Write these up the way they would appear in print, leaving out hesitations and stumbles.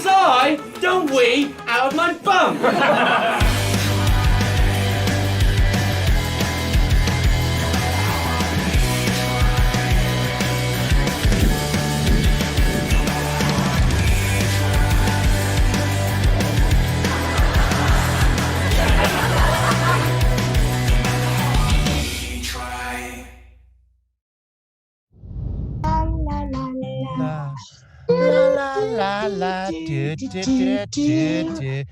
I don't wee out of my bum. La la la do do do do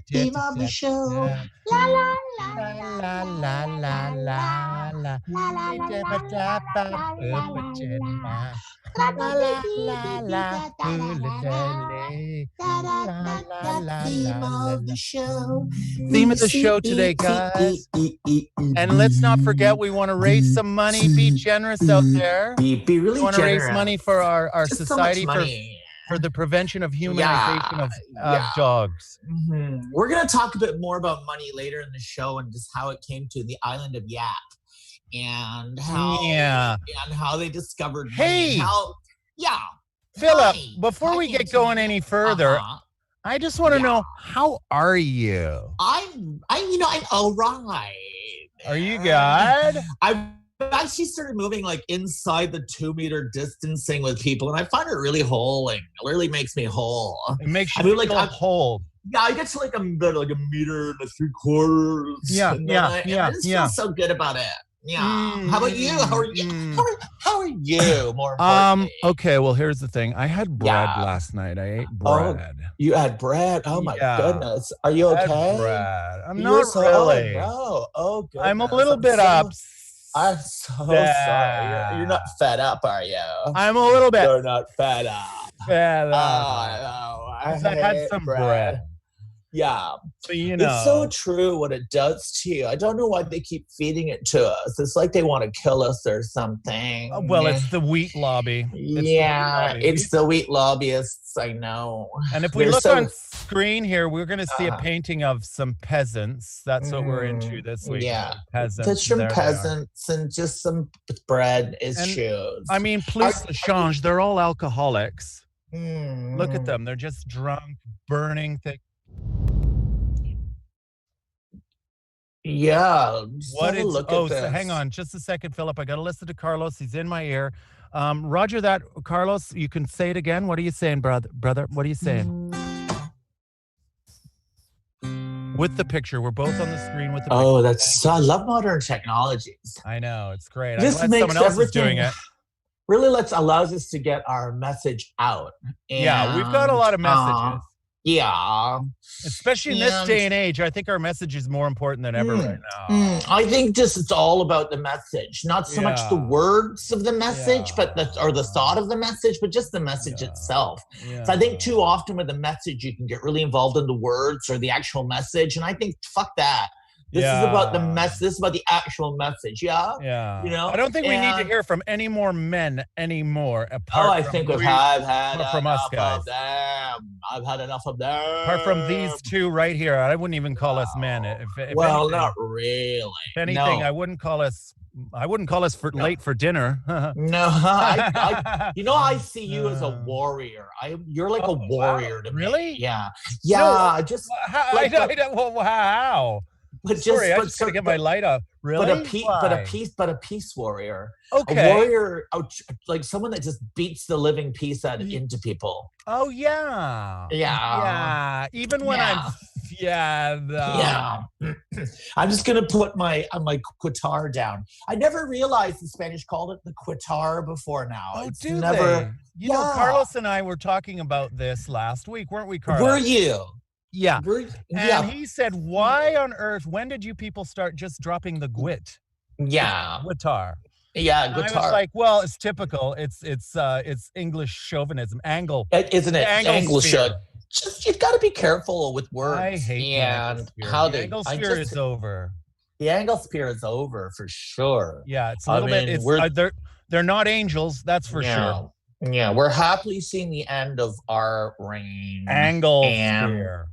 do Bobby Show. La la la la la la la la Theme of the show today, guys. And let's not forget, we want to raise some money. Be generous out there. Be really We want to generous. raise money for our Just society, so much money. for the prevention of humanization of dogs. Mm-hmm. We're going to talk a bit more about money later in the show and just how it came to the island of Yap and how they discovered money. Philip, before we get going any further, I just want to know, how are you? I'm all right. Are you good? I've actually started moving like inside the 2-meter distancing with people, and I find it really holing. It really makes me whole. It makes you feel whole. Yeah, I get to like a meter and 3/4. I just feel so good about it. Yeah. How about you? How are you? How are you? More importantly. Okay, well, here's the thing. I had bread last night. I ate bread. You had bread? Oh my goodness. Are you okay? I had bread. I'm not really. Oh, no. Oh, goodness. I'm a little bit upset. I'm so sorry. You're not fed up, are you? I'm a little bit. You're not fed up. Fed up. Oh, I had some bread. Yeah. So, you know. It's so true what it does to you. I don't know why they keep feeding it to us. It's like they want to kill us or something. Well, it's the wheat lobby. It's the wheat lobbyists. I know. And if we look on screen here, we're going to see a painting of some peasants. That's what we're into this week. Yeah. Peasants. Just some peasants and just some bread is shoes. I mean, plus the change. They're all alcoholics. Look at them. They're just drunk, burning things. Yeah. Hang on just a second, Philip. I got to listen to Carlos. He's in my ear. Roger that, Carlos. You can say it again. What are you saying, brother? What are you saying? With the picture. We're both on the screen with the picture. Oh, I love modern technologies. I know. It's great. This I'm glad someone else is doing it. Really allows us to get our message out. And, we've got a lot of messages. Yeah. Especially in this day and age, I think our message is more important than ever right now. I think it's all about the message, not so much the words of the message, but the thought of the message, but just the message itself. Yeah. So I think too often with the message, you can get really involved in the words or the actual message, and I think fuck that. This is about the mess. This is about the actual message. Yeah. Yeah. You know. I don't think we need to hear from any more men anymore. I think I've had from us guys. Of them. I've had enough of them. Apart from these two right here, I wouldn't even call us men. If anything, not really. If anything, I wouldn't call us late for dinner. No, I see you as a warrior. You're like a warrior to me. Really? Yeah. Yeah. No, how? But Sorry, I just gotta get my light up. Really? But a peace warrior. Okay. A warrior, like someone that just beats the living peace into people. Oh yeah. Yeah. Even when I'm. I'm just gonna put my quitar down. I never realized the Spanish called it the quitar before now. Oh, it's do never. They? You know, Carlos and I were talking about this last week, weren't we, Carlos? Were you? Yeah. And he said, why on earth, when did you people start just dropping the gwit? Yeah. Guitar. Yeah, guitar. I was like, well, it's typical. It's English chauvinism. Isn't it? Anglosphere. Just you've got to be careful with words. I hate how they. Anglosphere is over. The Anglosphere is over for sure. Yeah, it's a little bit. They're not angels, that's for sure. Yeah, we're happily seeing the end of our reign. Anglosphere.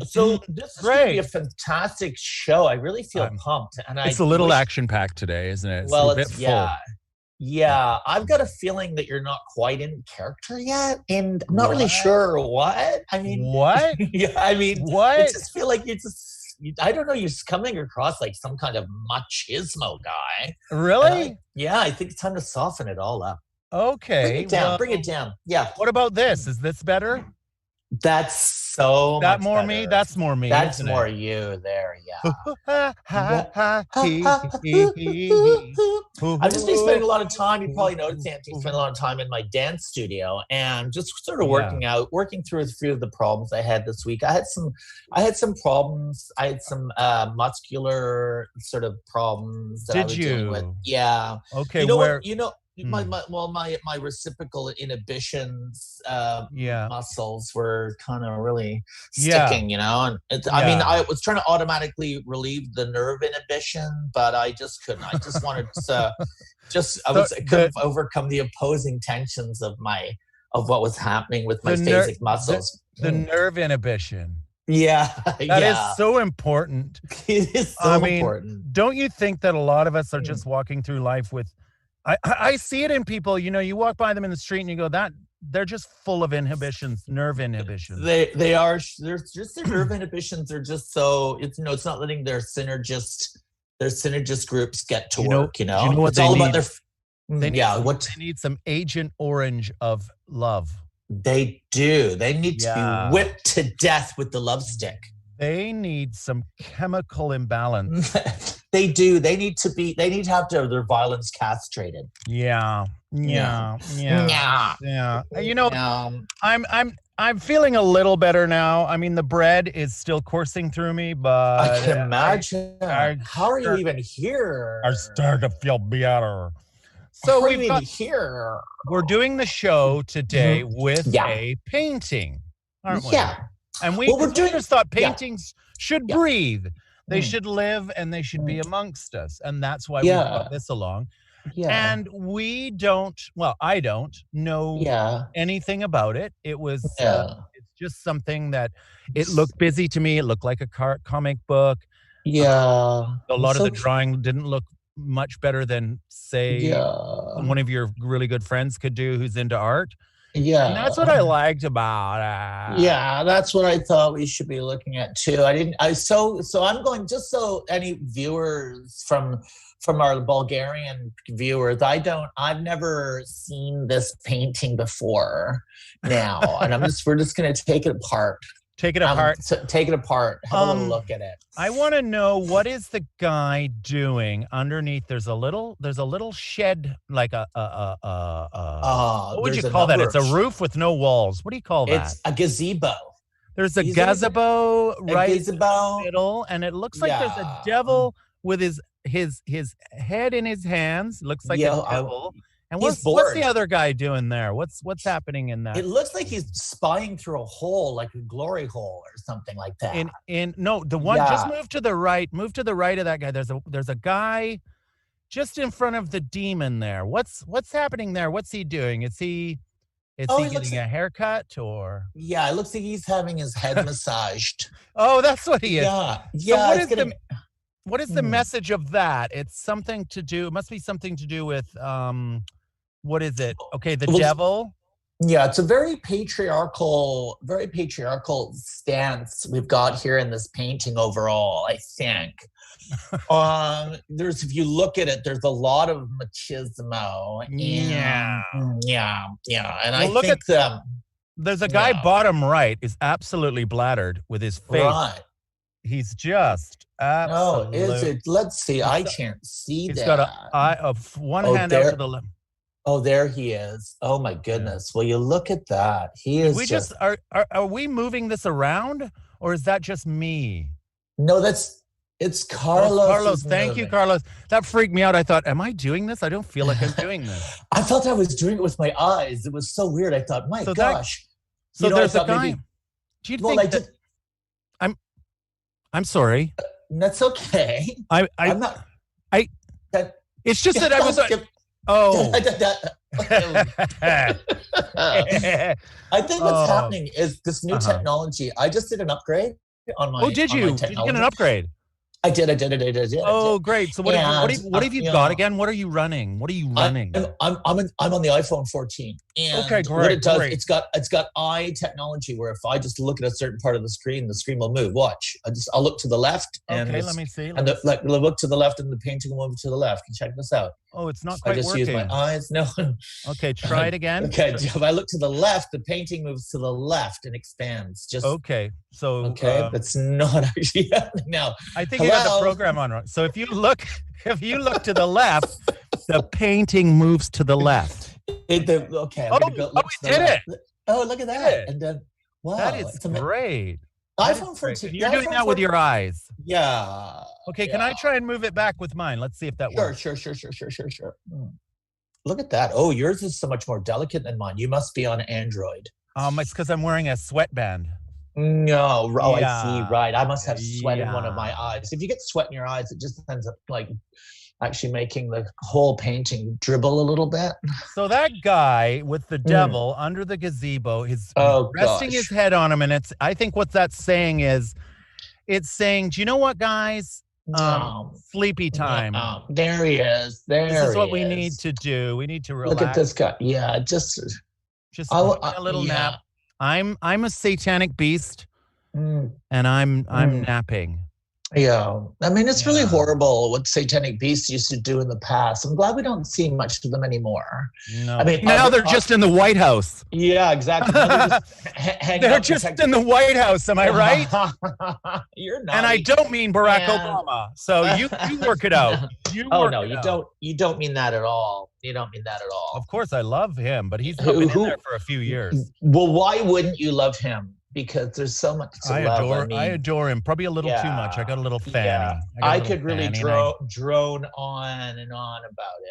So this is going to be a fantastic show. I really feel pumped. And it's a little action-packed today, isn't it? It's a bit full. Yeah, I've got a feeling that you're not quite in character yet, and I'm not really sure what. I mean, what? Yeah, I mean, what? I just feel like I don't know, you're just coming across like some kind of machismo guy. Really? Yeah, I think it's time to soften it all up. Okay. Bring it down. Yeah. What about this? Is this better? That's so that much more better. me? That's more me. That's more you there, yeah. I've just been spending a lot of time. You probably noticed, Anthony, spent a lot of time in my dance studio and just sort of working through a few of the problems I had this week. I had some problems. I had some muscular sort of problems that I was dealing with. Yeah. Okay. My reciprocal inhibitions muscles were kind of really sticking, and I mean, I was trying to automatically relieve the nerve inhibition, but I just couldn't. I just wanted to I couldn't overcome the opposing tensions of what was happening with my phasic muscles. The nerve inhibition. Yeah. That is so important. It is so important. Don't you think that a lot of us are just walking through life with I see it in people, you walk by them in the street and you go, that they're just full of inhibitions, nerve inhibitions. They are. Their nerve inhibitions are just so it's not letting their synergist groups get to work. You know what it's all need? About their. They need some Agent Orange of love. They do. They need to be whipped to death with the love stick. They need some chemical imbalance. They do. They need to have their violence castrated. Yeah. I'm feeling a little better now. I mean, the bread is still coursing through me, but I can imagine. How are you even here? I start to feel better. So we're doing the show today with a painting, aren't we? Yeah. And we just thought paintings should breathe. They should live and they should be amongst us. And that's why we brought this along. Yeah. And I don't know anything about it. It was it's just something that it looked busy to me. It looked like a comic book. Yeah. A lot of the drawing didn't look much better than, say, one of your really good friends could do who's into art. Yeah. And that's what I liked about it. Yeah, that's what I thought we should be looking at too. So I'm going, just so any viewers from our Bulgarian viewers, I've never seen this painting before now. And we're just going to take it apart. Take it apart. Take it apart. Have a little look at it. I want to know, what is the guy doing underneath? There's a little shed, like what would you call that? It's a roof with no walls. What do you call that? It's a gazebo. There's a gazebo right in the middle, and it looks like there's a devil with his head in his hands. Looks like a devil. And what's the other guy doing there? What's happening in that? It looks like he's spying through a hole, like a glory hole or something like that. Just move to the right. Move to the right of that guy. There's a guy just in front of the demon there. What's happening there? What's he doing? Is he getting a haircut or? Yeah, it looks like he's having his head massaged. Oh, that's what he is. Yeah. So what is the message of that? It's something to do. It must be something to do with what is it? Okay, the devil. Yeah, it's a very patriarchal stance we've got here in this painting overall, I think. If you look at it, there's a lot of machismo. Yeah. And I think there's a guy bottom right is absolutely blattered with his face. Right. He's just absolutely. No, is it? Let's see. I can't see that. He's got one hand out to the left. Oh, there he is. Oh my goodness. Well, you look at that. He is. Are we moving this around, or is that just me? No, it's Carlos. Carlos, thank you, Carlos. That freaked me out. I thought, am I doing this? I don't feel like I'm doing this. I thought I was doing it with my eyes. It was so weird. I thought, my gosh. There's a guy. Do you think that? I'm sorry. That's okay. I'm not. It's just that I was. I think what's happening is this new technology. I just did an upgrade on my. Oh, did you? Did you get an upgrade? I did. Oh, great! So what have you got again? What are you running? I'm on the iPhone 14. And okay, great. What it does, it's got eye technology where if I just look at a certain part of the screen will move. Watch. I'll look to the left. And okay, let me see. Look to the left, and the painting will move to the left. And check this out. Oh, it's not quite working. I just use my eyes. No. Okay, try it again. Okay, if I look to the left, the painting moves to the left and expands. Just okay. So that's not actually happening now. I think you got the program on. So if you look to the left, the painting moves to the left. Okay. Oh, we did it. Oh, look at that. And then, wow. That is great. iPhone 14. You're doing that with your eyes. Yeah. Okay, can I try and move it back with mine? Let's see if that works. Sure. Look at that. Oh, yours is so much more delicate than mine. You must be on Android. It's because I'm wearing a sweatband. No. Oh, I see. Right. I must have sweat in one of my eyes. If you get sweat in your eyes, it just ends up like actually making the whole painting dribble a little bit. So that guy with the devil under the gazebo, he's resting his head on him, and I think what that's saying is, it's saying, do you know what, guys? Sleepy time. There he is. This is what we need to do. We need to relax. Look at this guy. Yeah, just a little nap. I'm a satanic beast, and I'm napping. Yeah, I mean, it's really horrible what satanic beasts used to do in the past. I'm glad we don't see much of them anymore. No, I mean, now they're just in the White House. Yeah, exactly. They're just in the White House. Am I right? You're not. And I don't mean Barack Obama. So you work it out. You don't mean that at all. You don't mean that at all. Of course, I love him, but he's not been in there for a few years. Well, why wouldn't you love him? Because there's so much to love. I adore him. Probably a little too much. I got a little fanny. Yeah. I could really drone on and on about it.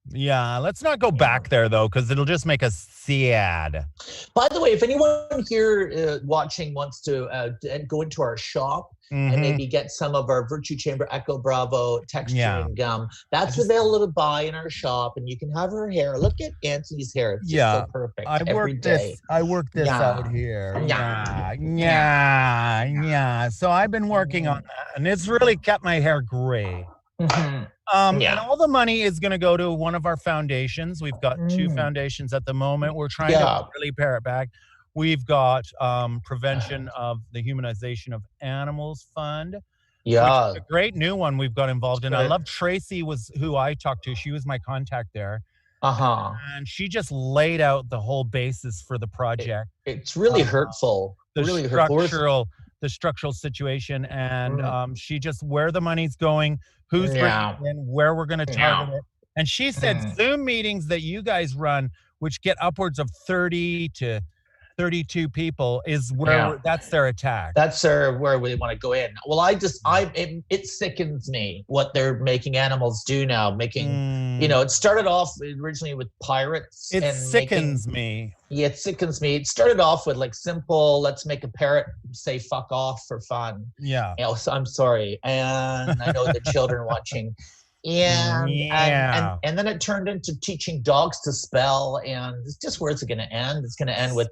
Yeah, let's not go back there, though, because it'll just make us sad. By the way, if anyone here watching wants to go into our shop and maybe get some of our Virtue Chamber Echo Bravo texturing gum, that's available to buy in our shop, and you can have her hair. Look at Auntie's hair. It's just so perfect every day. I work this out here. Yeah. So I've been working on that, and it's really kept my hair gray. And all the money is going to go to one of our foundations. We've got two foundations at the moment. We're trying to really pare it back. We've got Prevention of the Humanization of Animals Fund. Yeah. Which is a great new one we've got involved in. I love Tracy was who I talked to. She was my contact there. And she just laid out the whole basis for the project. It's really hurtful. The structural situation, and she just where the money's going, who's bringing in, where we're going to target it. And she said Zoom meetings that you guys run, which get upwards of 30 to 32 people, is where that's their attack. That's where we want to go in. Well, it sickens me what they're making animals do now. It started off originally with pirates. It sickens me. Yeah, it sickens me. It started off with like simple, let's make a parrot say fuck off for fun. Yeah. So I'm sorry. And I know the children watching. And then it turned into teaching dogs to spell, and it's just where it's going to end. It's going to end with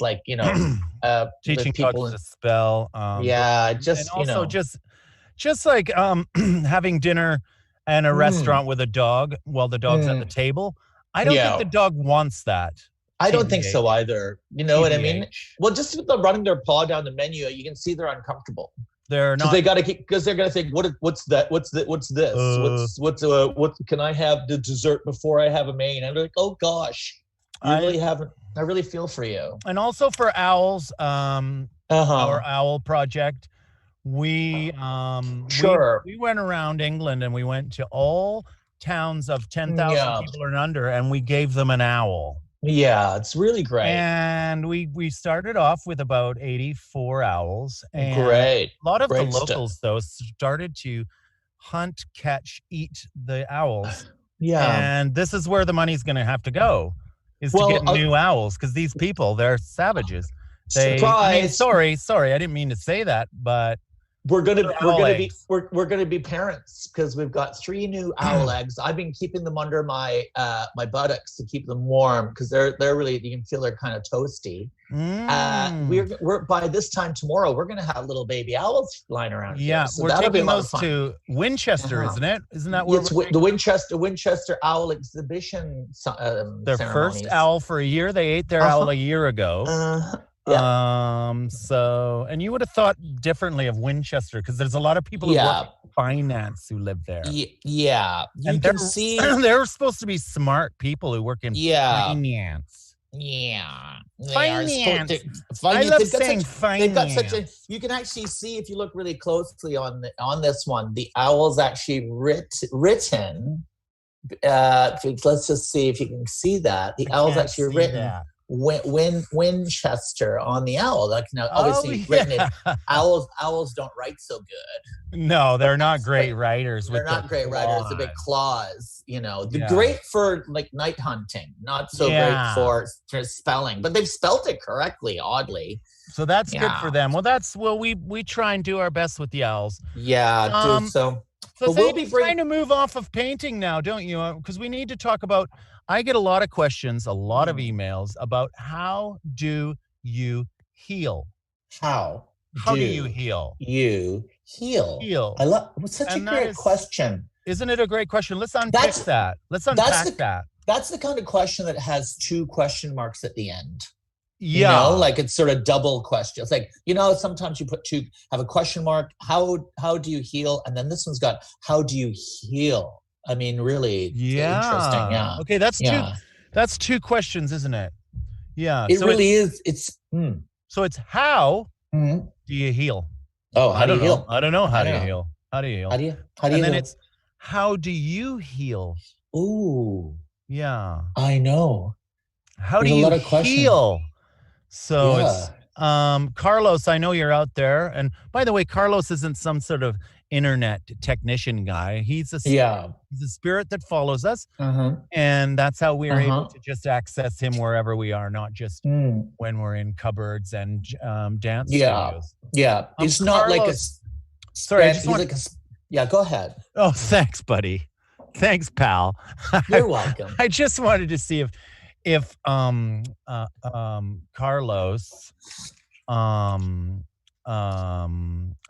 teaching dogs to spell. Just like having dinner in a restaurant with a dog while the dog's at the table. I don't think the dog wants that. I don't think so either. You know what I mean? Well, just with them running their paw down the menu, you can see they're uncomfortable. They're not. They got to because they're gonna think, what's that? What's this? What can I have the dessert before I have a main? And they're like, oh gosh, I really feel for you. And also for owls, our owl project, we went around England and we went to all towns of 10,000 people and under, and we gave them an owl. Yeah, it's really great. And we started off with about 84 owls. And great. A lot of the locals, though, started to hunt, catch, eat the owls. Yeah. And this is where the money's going to have to go, is to get new owls, because these people, they're savages. Surprise. Sorry, I didn't mean to say that, but we're gonna be parents because we've got 3 new owl eggs. I've been keeping them under my my buttocks to keep them warm because they're really, you can feel they're kind of toasty. We're by this time tomorrow we're gonna have little baby owls flying around here. So we're taking those to Winchester, isn't it? Isn't that where the Winchester Owl Exhibition their first owl for a year? They ate their owl a year ago. So, and you would have thought differently of Winchester because there's a lot of people who work in finance who live there. You can see they're supposed to be smart people who work in finance. Finance. I love saying finance. You can actually see if you look really closely on this one, the owl's actually written. Let's just see if you can see that the owl's actually written. Winchester on the owl. Like now, obviously, written in owls don't write so good. No, they're not great writers. They're not great writers. The big claws, They're great for like night hunting, not so great for spelling. But they've spelt it correctly, oddly. So that's good for them. Well, we try and do our best with the owls. Yeah, dude. So we'll be trying to move off of painting now, don't you? Because we need to talk about. I get a lot of questions, a lot of emails about how do you heal? How do you heal? You heal. I love. It's such a great question. Isn't it a great question? Let's unpack that. Let's unpack that. That's the kind of question that has 2 question marks at the end. Yeah, like it's sort of double question. It's like sometimes you have a question mark. How do you heal? And then this one's got how do you heal? I mean, really interesting. Yeah. Okay, that's 2 questions, isn't it? Yeah. It really is. It's so it's how do you heal? Oh, how do you heal? I don't know how do you heal. How do you heal? How do you and then it's how do you heal? Ooh. Yeah. I know. How do you heal? So it's Carlos, I know you're out there. And by the way, Carlos isn't some sort of internet technician guy. He's a spirit that follows us. And that's how we're able to just access him wherever we are, not just when we're in cupboards and dance studios. Yeah. It's not like a sorry, go ahead. Oh, thanks, buddy. Thanks, pal. You're welcome. I just wanted to see if Carlos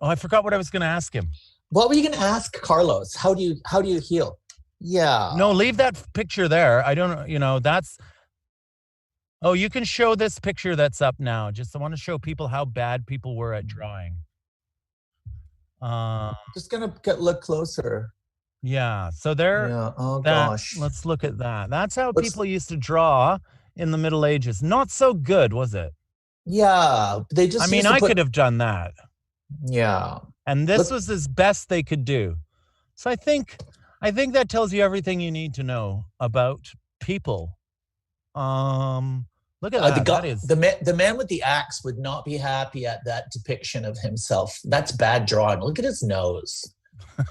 I forgot what I was going to ask him. What were you going to ask Carlos? How do you heal? Yeah. No, leave that picture there. I don't that's you can show this picture that's up now. Just I want to show people how bad people were at drawing. Just going to look closer. Yeah. So there. Yeah. Oh gosh. Let's look at that. That's how people used to draw in the Middle Ages. Not so good, was it? Yeah. They just. I mean, I could have done that. Yeah. And this was as best they could do. So I think that tells you everything you need to know about people. Look at that. The man with the axe would not be happy at that depiction of himself. That's bad drawing. Look at his nose.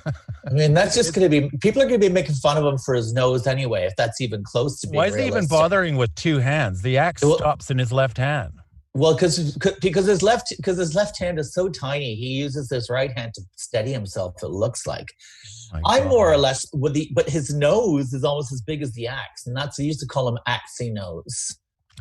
I mean, that's just going to be, people are going to be making fun of him for his nose anyway, if that's even close to being Why is he even bothering with 2 hands? The axe stops in his left hand. Well, because his left hand is so tiny, he uses his right hand to steady himself. It looks like. I'm more or less but his nose is almost as big as the axe, and that's, he used to call him Axie Nose.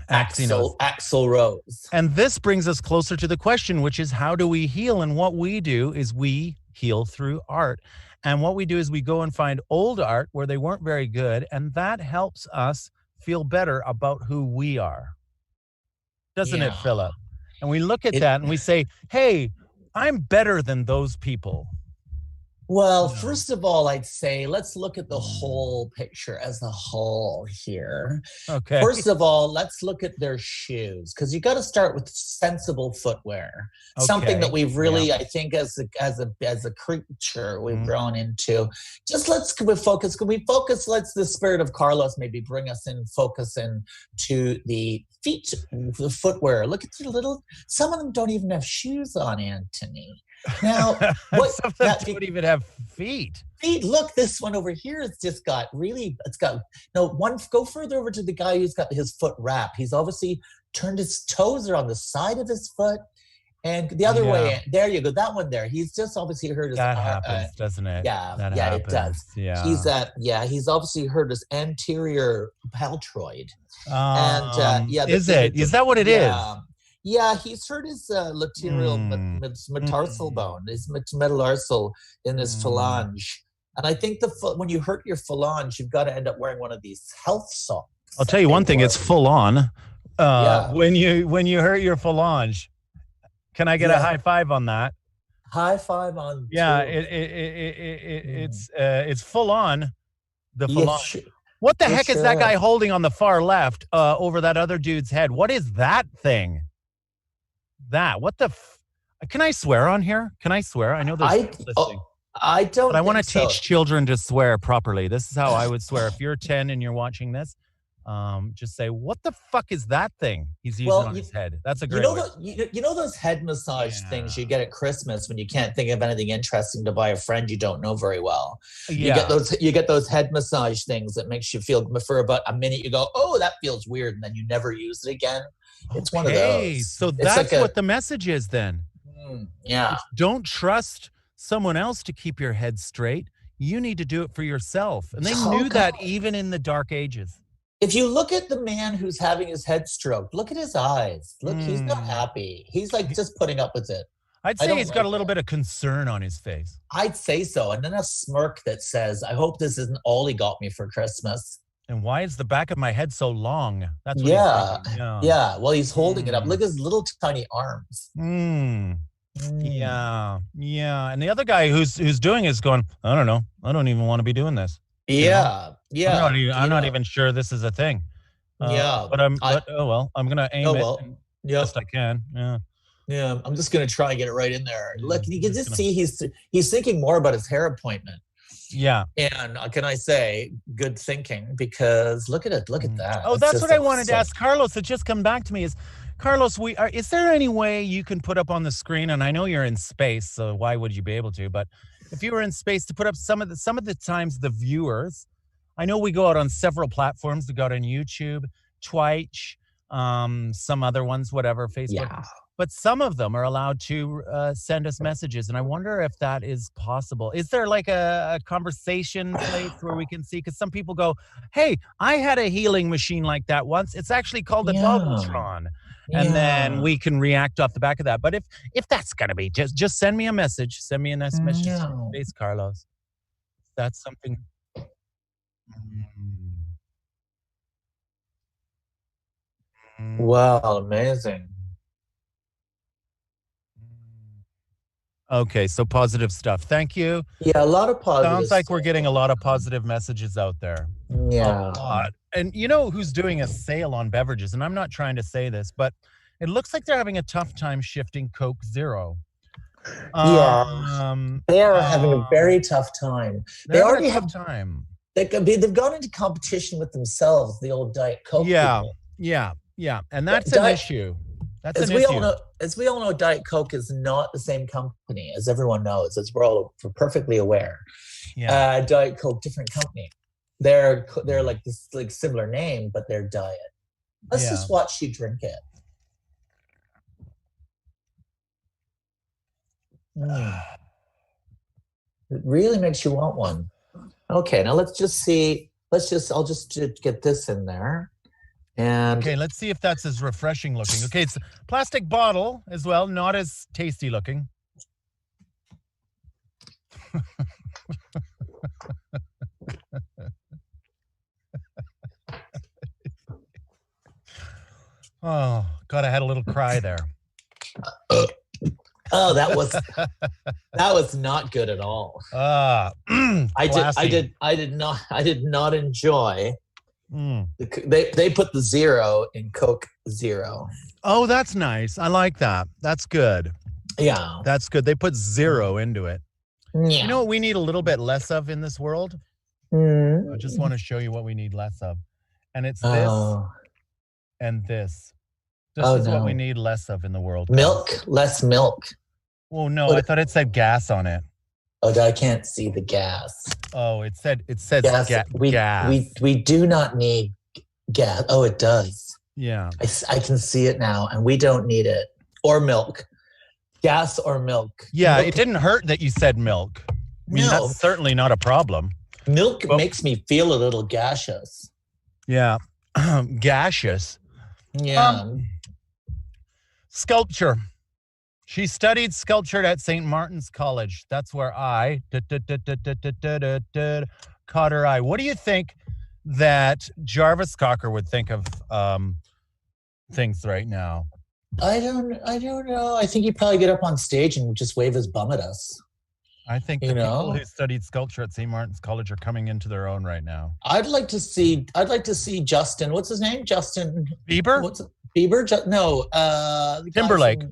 Axel Rose. And this brings us closer to the question, which is how do we heal? And what we do is we heal through art. And what we do is we go and find old art where they weren't very good, and that helps us feel better about who we are. Doesn't it, Philip? And we look at that and we say, hey, I'm better than those people. Well, first of all, I'd say let's look at the whole picture as a whole here. Okay. First of all, let's look at their shoes, because you got to start with sensible footwear. Okay. Something that we've really, I think, as a creature, we've grown into. Just let's focus. Can we focus? Let's the spirit of Carlos maybe bring us in, focus in to the feet, the footwear. Look at the little. Some of them don't even have shoes on, Anthony. Now, some of them don't even have feet. Look, this one over here has just got go further over to the guy who's got his foot wrapped. He's obviously turned his toes are on the side of his foot, And the other way, there you go. That one there. He's just obviously hurt his. That happens, doesn't it? Yeah, that happens. It does. Yeah. He's obviously hurt his anterior paltroid. Is that what it is? Yeah, he's hurt his lateral metatarsal bone, his metatarsal in his phalange. And I think when you hurt your phalange, you've got to end up wearing one of these health socks. I'll tell you one thing, it's full on. When you hurt your phalange, can I get a high five on that? High five on. Yeah, it's full on. The phalange. What the heck is that guy holding on the far left over that other dude's head? What is that thing? What the? Can I swear on here? Can I swear? I know there's listening. I don't. But I want to teach children to swear properly. This is how I would swear. If you're 10 and you're watching this, just say, "What the fuck is that thing he's using on his head?" That's a great. You know those head massage things you get at Christmas when you can't think of anything interesting to buy a friend you don't know very well. Yeah. You get those head massage things that makes you feel for about a minute. You go, "Oh, that feels weird," and then you never use it again. It's one of those. So that's what the message is then. Yeah. Don't trust someone else to keep your head straight. You need to do it for yourself. And they knew that even in the dark ages. If you look at the man who's having his head stroked, look at his eyes. Look, he's not happy. He's like just putting up with it. I'd say he's got a little bit of concern on his face. I'd say so. And then a smirk that says, I hope this isn't all he got me for Christmas. And why is the back of my head so long? That's what yeah. Well, he's holding it up. Look at his little tiny arms. Yeah. And the other guy who's doing it is going, I don't know. I don't even want to be doing this. Yeah. I'm not even sure this is a thing. But I'm gonna aim it best I can. Yeah. I'm just gonna try and get it right in there. Look, you can just see he's thinking more about his hair appointment. Yeah. And can I say good thinking, because look at it. Look at that. Oh, that's what I wanted to ask Carlos. It just come back to me is, Carlos, is there any way you can put up on the screen, and I know you're in space, so why would you be able to, but if you were in space, to put up some of the times the viewers, I know we go out on several platforms. We go out on YouTube, Twitch, some other ones, whatever, Facebook. But some of them are allowed to send us messages, and I wonder if that is possible. Is there like a conversation place where we can see? Because some people go, hey, I had a healing machine like that once. It's actually called a Doggletron. And then we can react off the back of that. But if that's going to be, just send me a message. Send me a nice message to face, Carlos. That's something. Wow, amazing. Okay, so positive stuff. Thank you. Yeah, a lot of positive. Sounds like we're getting a lot of positive messages out there. Yeah. A lot. And you know who's doing a sale on beverages? And I'm not trying to say this, but it looks like they're having a tough time shifting Coke Zero. They are having a very tough time. They already have time. They've gone into competition with themselves, the old Diet Coke. Yeah. And that's an issue. As we all know, Diet Coke is not the same company, as everyone knows, as we're perfectly aware. Yeah. Diet Coke, different company. They're like this similar name, but they're Diet. Let's just watch you drink it. It really makes you want one. Okay, now let's just see. I'll just get this in there. And okay, let's see if that's as refreshing looking. Okay, it's a plastic bottle as well, not as tasty looking. Oh, God, I had a little cry there. Oh, that was not good at all. I did not enjoy. They put the zero in Coke Zero. Oh, that's nice. I like that. That's good. Yeah. That's good. They put zero into it. Yeah. You know what we need a little bit less of in this world? I just want to show you what we need less of. And it's this and this. This is what we need less of in the world. Milk? Less milk. Oh, no. I thought it said gas on it. Oh, I can't see the gas. Oh, it says gas. We do not need gas. Oh, it does. Yeah. I can see it now, and we don't need it. Or milk. Gas or milk? Yeah, milk. It didn't hurt that you said milk. I mean, that's certainly not a problem. Milk makes me feel a little gaseous. Yeah. Gaseous. Yeah. Sculpture. She studied sculpture at St. Martin's College. That's where I caught her eye. What do you think that Jarvis Cocker would think of things right now? I don't know. I think he'd probably get up on stage and just wave his bum at us. I think the people who studied sculpture at St. Martin's College are coming into their own right now. I'd like to see Justin. What's his name? Justin Bieber? Bieber? No. Timberlake.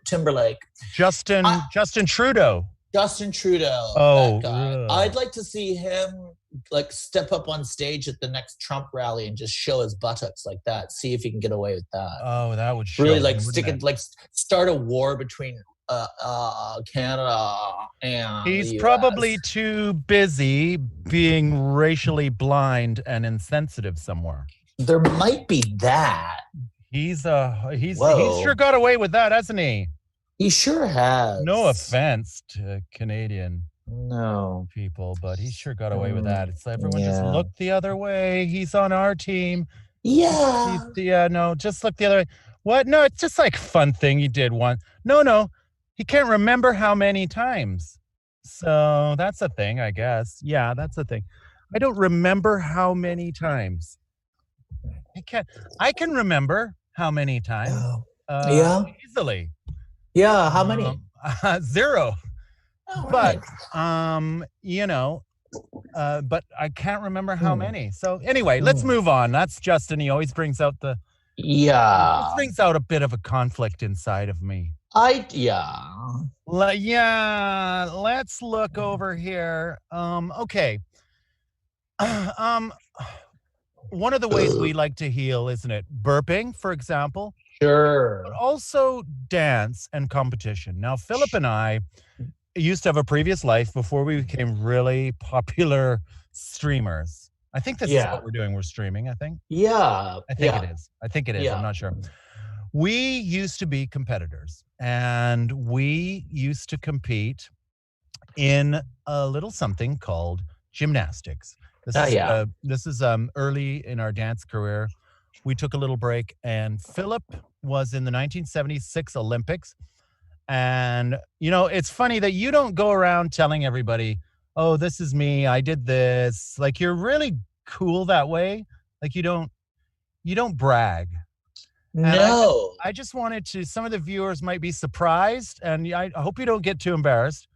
Timberlake. Justin Trudeau. Justin Trudeau. Oh, that guy. I'd like to see him like step up on stage at the next Trump rally and just show his buttocks like that. See if he can get away with that. Oh, that would show really like start a war between Canada and he's probably too busy being racially blind and insensitive somewhere. There might be that. He's sure got away with that, hasn't he? He sure has. No offense to Canadian people, but he sure got away with that. It's everyone just look the other way. He's on our team. Yeah. No, just look the other way. What? No, it's just like fun thing he did one. No. He can't remember how many times. So that's a thing, I guess. Yeah, that's a thing. I don't remember how many times. I can remember how many times. Easily. Yeah, how many? 0. Right. But I can't remember how many. So anyway, let's move on. That's Justin. He always brings out it brings out a bit of a conflict inside of me. Let's look over here. Okay. One of the ways we like to heal, isn't it? Burping, for example. Sure. But also dance and competition. Now, Philip and I used to have a previous life before we became really popular streamers. I think this is what we're doing. We're streaming, I think. Yeah. I think it is. I'm not sure. We used to be competitors, and we used to compete in a little something called gymnastics. This is early in our dance career. We took a little break, and Philip was in the 1976 Olympics. And, it's funny that you don't go around telling everybody, oh, this is me, I did this. Like, you're really cool that way. Like, you don't brag. No. I just wanted to, some of the viewers might be surprised, and I hope you don't get too embarrassed,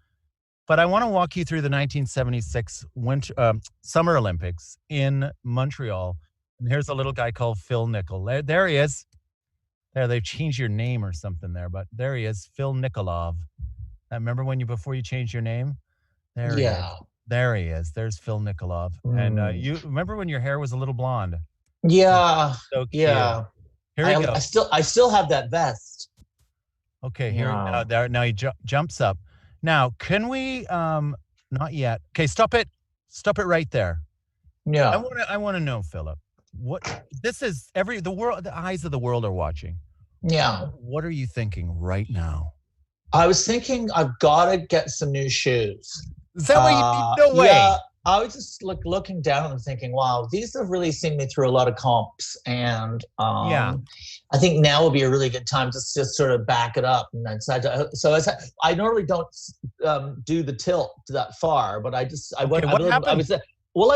but I want to walk you through the 1976 Summer Olympics in Montreal. And here's a little guy called Phil Nichol. There he is. There, they've changed your name or something there, but there he is, Phil Nikolov. Remember before you changed your name? There he is. There he is. There's Phil Nikolov. And you remember when your hair was a little blonde? Yeah. So cute. Yeah. Here we go. I still have that vest. Okay, here now he jumps up. Now, can we not yet. Okay, stop it right there. Yeah. I want to know, Philip. What this is the eyes of the world are watching. Yeah. What are you thinking right now? I was thinking I've got to get some new shoes. Is that what you mean? No way. Yeah, I was just looking down and thinking, wow, these have really seen me through a lot of comps. And I think now would be a really good time to just sort of back it up. And I normally don't do the tilt that far, but I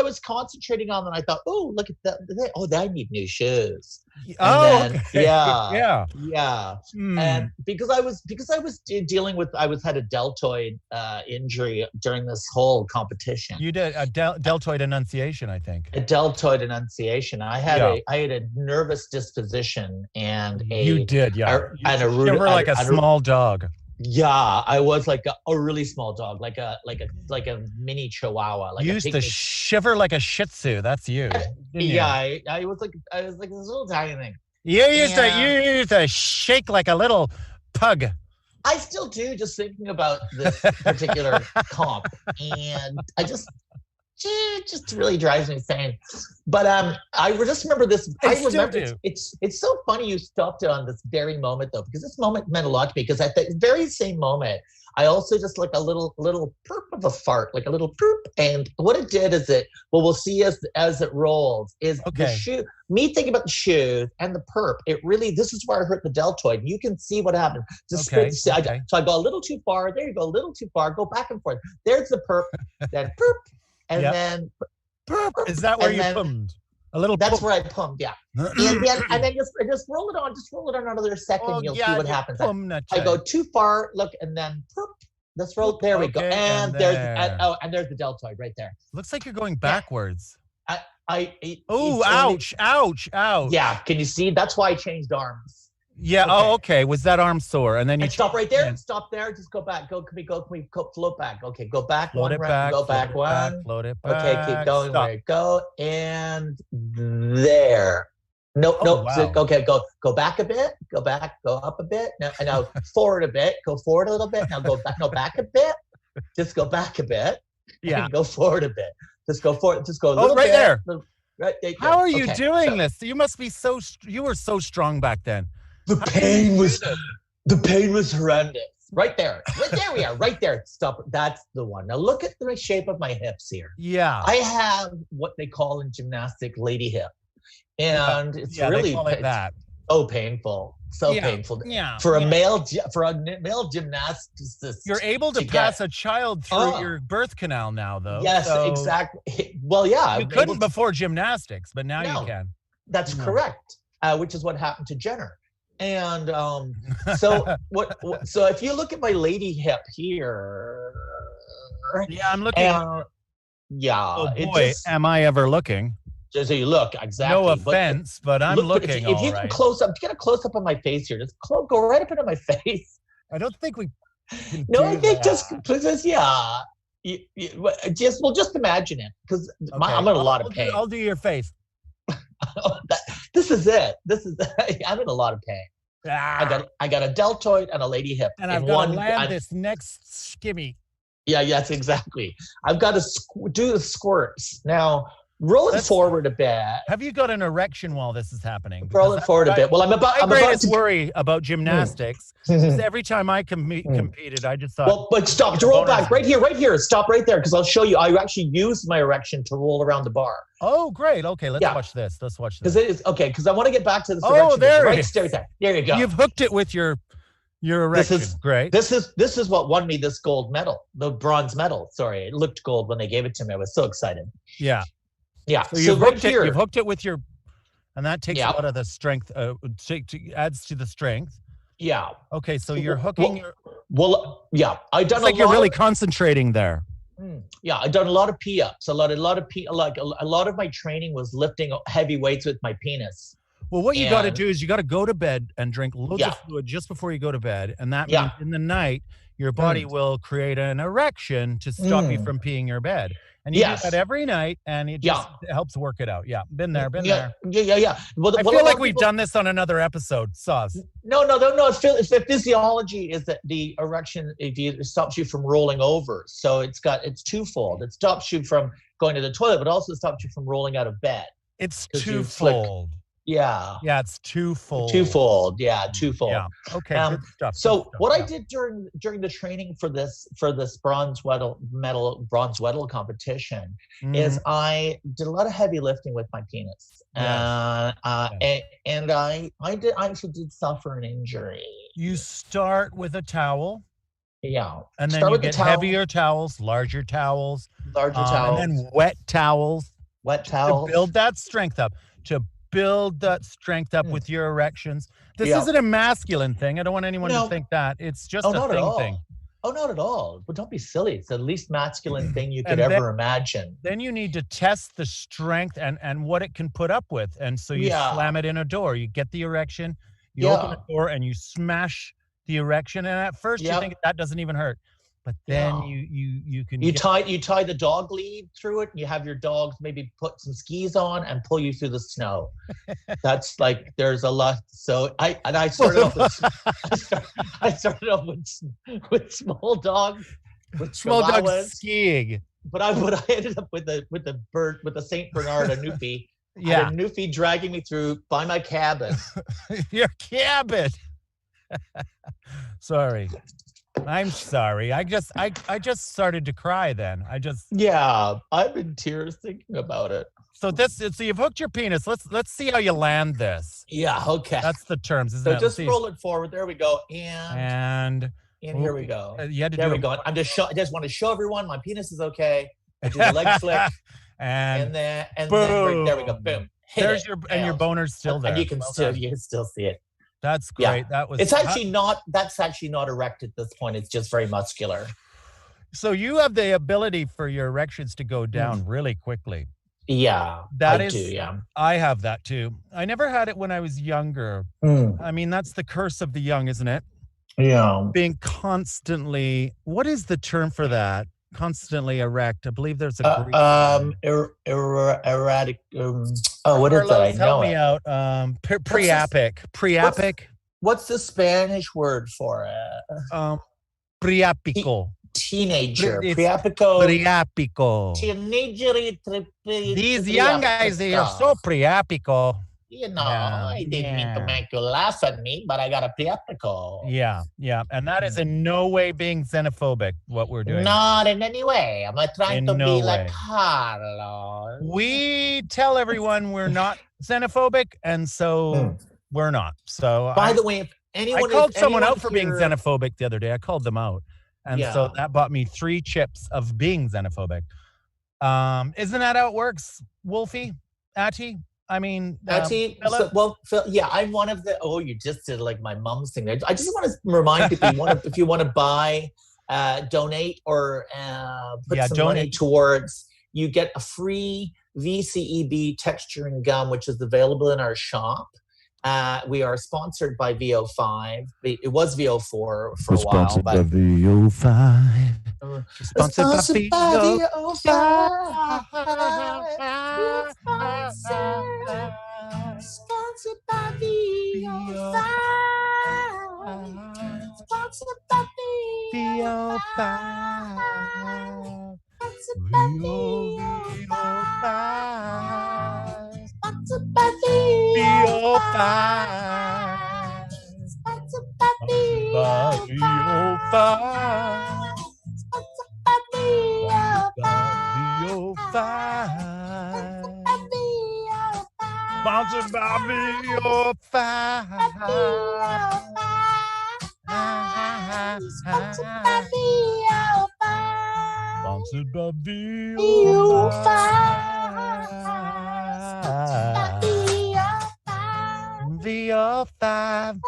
was concentrating on them. And I thought, oh, look at that. Oh, I need new shoes. Yeah. And because I was dealing with, I had a deltoid injury during this whole competition. You did a deltoid enunciation, I think. A deltoid enunciation. I had a nervous disposition and you did, yeah. And you were like a small dog. Yeah, I was like a really small dog, like a mini chihuahua. You used to shiver like a Shih Tzu. That's you. I was like this little tiny thing. You used to shake like a little pug. I still do, just thinking about this particular comp, and I just just really drives me insane. But I just remember this. I remember it's so funny you stopped it on this very moment though, because this moment meant a lot to me. Because at the very same moment, I also just like a little perp of a fart, like a little perp. And what it did is we'll see as it rolls is the shoe. Me thinking about the shoes and the perp. This is where I hurt the deltoid. You can see what happened. So I go a little too far. There you go, a little too far. Go back and forth. There's the perp. Then perp. And then perp. Is that where you pummed? A little. That's where I pumped, yeah. and then just roll it on. Just roll it on another second. You'll see what happens. I go too far. Look, and then perp. Let's roll. There we go. And there's the deltoid right there. Looks like you're going backwards. Ouch! Yeah. Can you see? That's why I changed arms. Yeah. Okay. Oh, okay. Was that arm sore? And then you stop right there. Stop there. Just go back. Can we float back? Okay. Go back. Float it back. Go back one. Float it back. Okay. Keep going. Stop. There you go. And there. Nope. Wow. So, okay. Go back a bit. Go back. Go up a bit. Now forward a bit. Go forward a little bit. Now go back. No, back a bit. Just go back a bit. Yeah. And go forward a bit. Just go forward. Just go a little bit. There. Right there. How are you doing this? You must be you were so strong back then. The pain was horrendous. Right there. Right there we are. Right there. Stop. That's the one. Now look at the shape of my hips here. Yeah. I have what they call in gymnastics lady hip. And it's really that. So painful. So painful. Yeah. For a male gymnast, you're able to pass a child through your birth canal now, though. Yes, exactly. Well, yeah. You couldn't before gymnastics, but now you can. That's correct. Which is what happened to Jenner. And so so if you look at my lady hip here. Yeah, I'm looking. Oh boy, am I ever looking. So you look, exactly. No offense, but I'm looking. If you can close up, get a close up on my face here. Just go right up into my face. I don't think we. I think just just imagine it, because I'm in a lot of pain. I'll do your face. This is it. I'm in a lot of pain. I got a deltoid and a lady hip. And I've got to land this next skimmy. Yeah, yes, exactly. I've got to do the squirts. Now, roll it forward a bit. Have you got an erection while this is happening? Roll it forward a bit. Well, I'm about to worry about gymnastics. Every time I competed, I just thought. Well, but stop. To roll back right here. Stop right there, because I'll show you. I actually used my erection to roll around the bar. Oh, great. Okay, let's watch this. Because it is okay. Because I want to get back to this erection. Oh, there it is. There you go. You've hooked it with your erection. Great. This is what won me this gold medal, the bronze medal. Sorry, it looked gold when they gave it to me. I was so excited. Yeah. Yeah. So you've hooked it with your, and that takes a lot of the strength. Adds to the strength. Yeah. Okay, so you're hooking. I done. It's you're really concentrating there. Yeah, I done a lot of p-ups. A lot of my training was lifting heavy weights with my penis. Well, what you got to do is you got to go to bed and drink loads of fluid just before you go to bed, and that means in the night your body will create an erection to stop you from peeing your bed. And you do that every night, and it just helps work it out. Yeah, been there. Yeah. Well, I feel like we've done this on another episode, Sauce. No. It's the physiology is that the erection it stops you from rolling over. So it's twofold. It stops you from going to the toilet, but also stops you from rolling out of bed. It's twofold. Yeah. Yeah, it's twofold. Twofold. Yeah. Okay. Good stuff. So what I did during the training for this bronze medal competition is I did a lot of heavy lifting with my penis. And I actually did suffer an injury. You start with a towel. Yeah. And then you get heavier towels, larger towels. And then wet towels. To build that strength up. With your erections. This isn't a masculine thing. I don't want anyone to think that. It's just a thing. Oh, not at all. But don't be silly. It's the least masculine thing you could ever imagine. Then you need to test the strength and what it can put up with. And so you slam it in a door. You get the erection, you open the door, and you smash the erection. And at first you think that doesn't even hurt. But then you can tie the dog lead through it, and you have your dogs maybe put some skis on and pull you through the snow. That's like there's a lot. So I started off with small dogs, with small dogs skiing. I ended up with the Saint Bernard, a Newfie. Yeah. And a Newfie dragging me through by my cabin. Your cabin. Sorry. I'm sorry. I just started to cry then. Yeah, I'm in tears thinking about it. So you've hooked your penis. Let's see how you land this. Yeah, okay. That's the terms, isn't it? So just roll it forward. There we go. And here we go. There we go. I just want to show everyone my penis is okay. I do the leg flick. and then there we go. Boom. There's your boner's still there. And you can still see it. That's great. Yeah. That's actually not erect at this point. It's just very muscular. So you have the ability for your erections to go down really quickly. Yeah, I do. Yeah, I have that too. I never had it when I was younger. I mean, that's the curse of the young, isn't it? Yeah. Being constantly, what is the term for that? Constantly erect. I believe there's a erratic. What is that? I know. Help me out. Priapic. What's the Spanish word for it? Priapico. Teenager. Priapico. Teenager. These young guys, they are so priapico. I didn't mean to make you laugh at me, but I got a priapico. Yeah. And that is in no way being xenophobic, what we're doing. Not in any way. I'm not trying to be like Carlos. We tell everyone we're not xenophobic, and so we're not. So by the way, if anyone I called someone out for being xenophobic the other day. I called them out. And so that bought me 3 chips of being xenophobic. Isn't that how it works, Wolfie? Atty? I mean, Phil, I'm one of the. Oh, you just did like my mom's thing. I just want to remind people, if you want to buy, donate, or put some money towards, you get a free VCEB texturing gum, which is available in our shop. We are sponsored by VO5. It was VO4 for a while. Sponsored by VO5. Sponsored by VO5. Sponsored by VO5. Sponsored by VO5. Sponsored by VO5. Sponsored by VO5. Sponsored by VO5. Sponsored by VO5. Sponsored by VO5. Sponsored by VO5. Sponsored by VO5. VO5.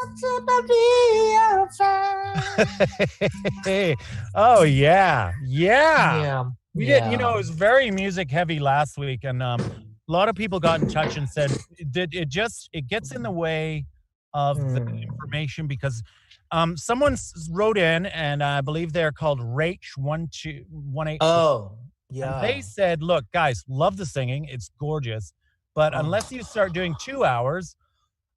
Oh yeah. We did. You know, it was very music heavy last week, and a lot of people got in touch and said it gets in the way of the information because someone wrote in, and I believe they're called Rach1218. Oh, yeah. And they said, "Look, guys, love the singing; it's gorgeous, but unless you start doing 2 hours."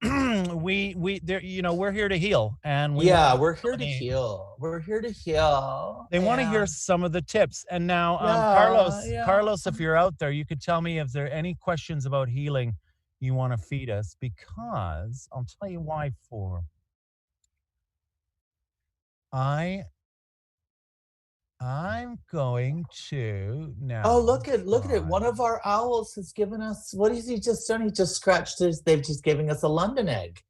we're here to heal, and we're here to heal. We're here to heal. They want to hear some of the tips. And now, Carlos, if you're out there, you could tell me if there are any questions about healing you want to feed us, because I'll tell you why. I'm going to now. Oh, look at it! One of our owls has given us. What has he just done? He just scratched us. They've just given us a London egg.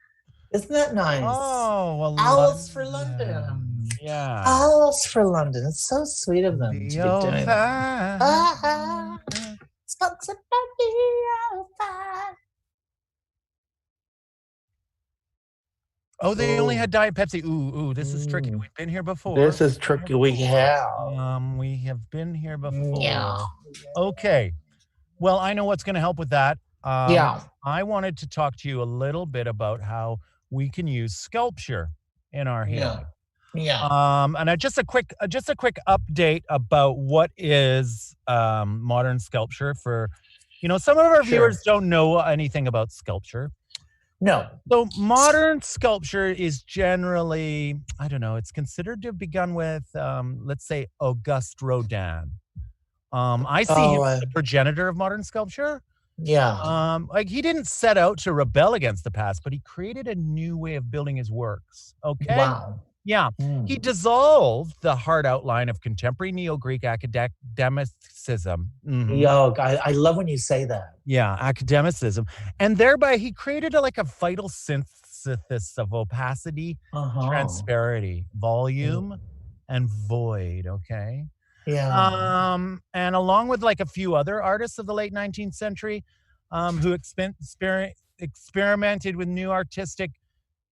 Isn't that nice? Oh, well, owls for London. Yeah, owls for London. It's so sweet of them to be doing that. Sponsored by VO5. Oh, they only had Diet Pepsi. Ooh, this is tricky. We've been here before. This is tricky. We have. We have been here before. Yeah. Okay. Well, I know what's going to help with that. I wanted to talk to you a little bit about how we can use sculpture in our healing. Yeah. And just a quick update about what is modern sculpture for, some of our viewers don't know anything about sculpture. No. So modern sculpture is generally, I don't know, it's considered to have begun with, let's say, Auguste Rodin. I see him as the progenitor of modern sculpture. Yeah. Like he didn't set out to rebel against the past, but he created a new way of building his works. Okay. Wow. Yeah. He dissolved the hard outline of contemporary Neo-Greek academicism. Yo, I love when you say that. Yeah, academicism. And thereby he created like a vital synthesis of opacity, transparency, volume, and void. Okay. Yeah. And along with like a few other artists of the late 19th century, who experimented with new artistic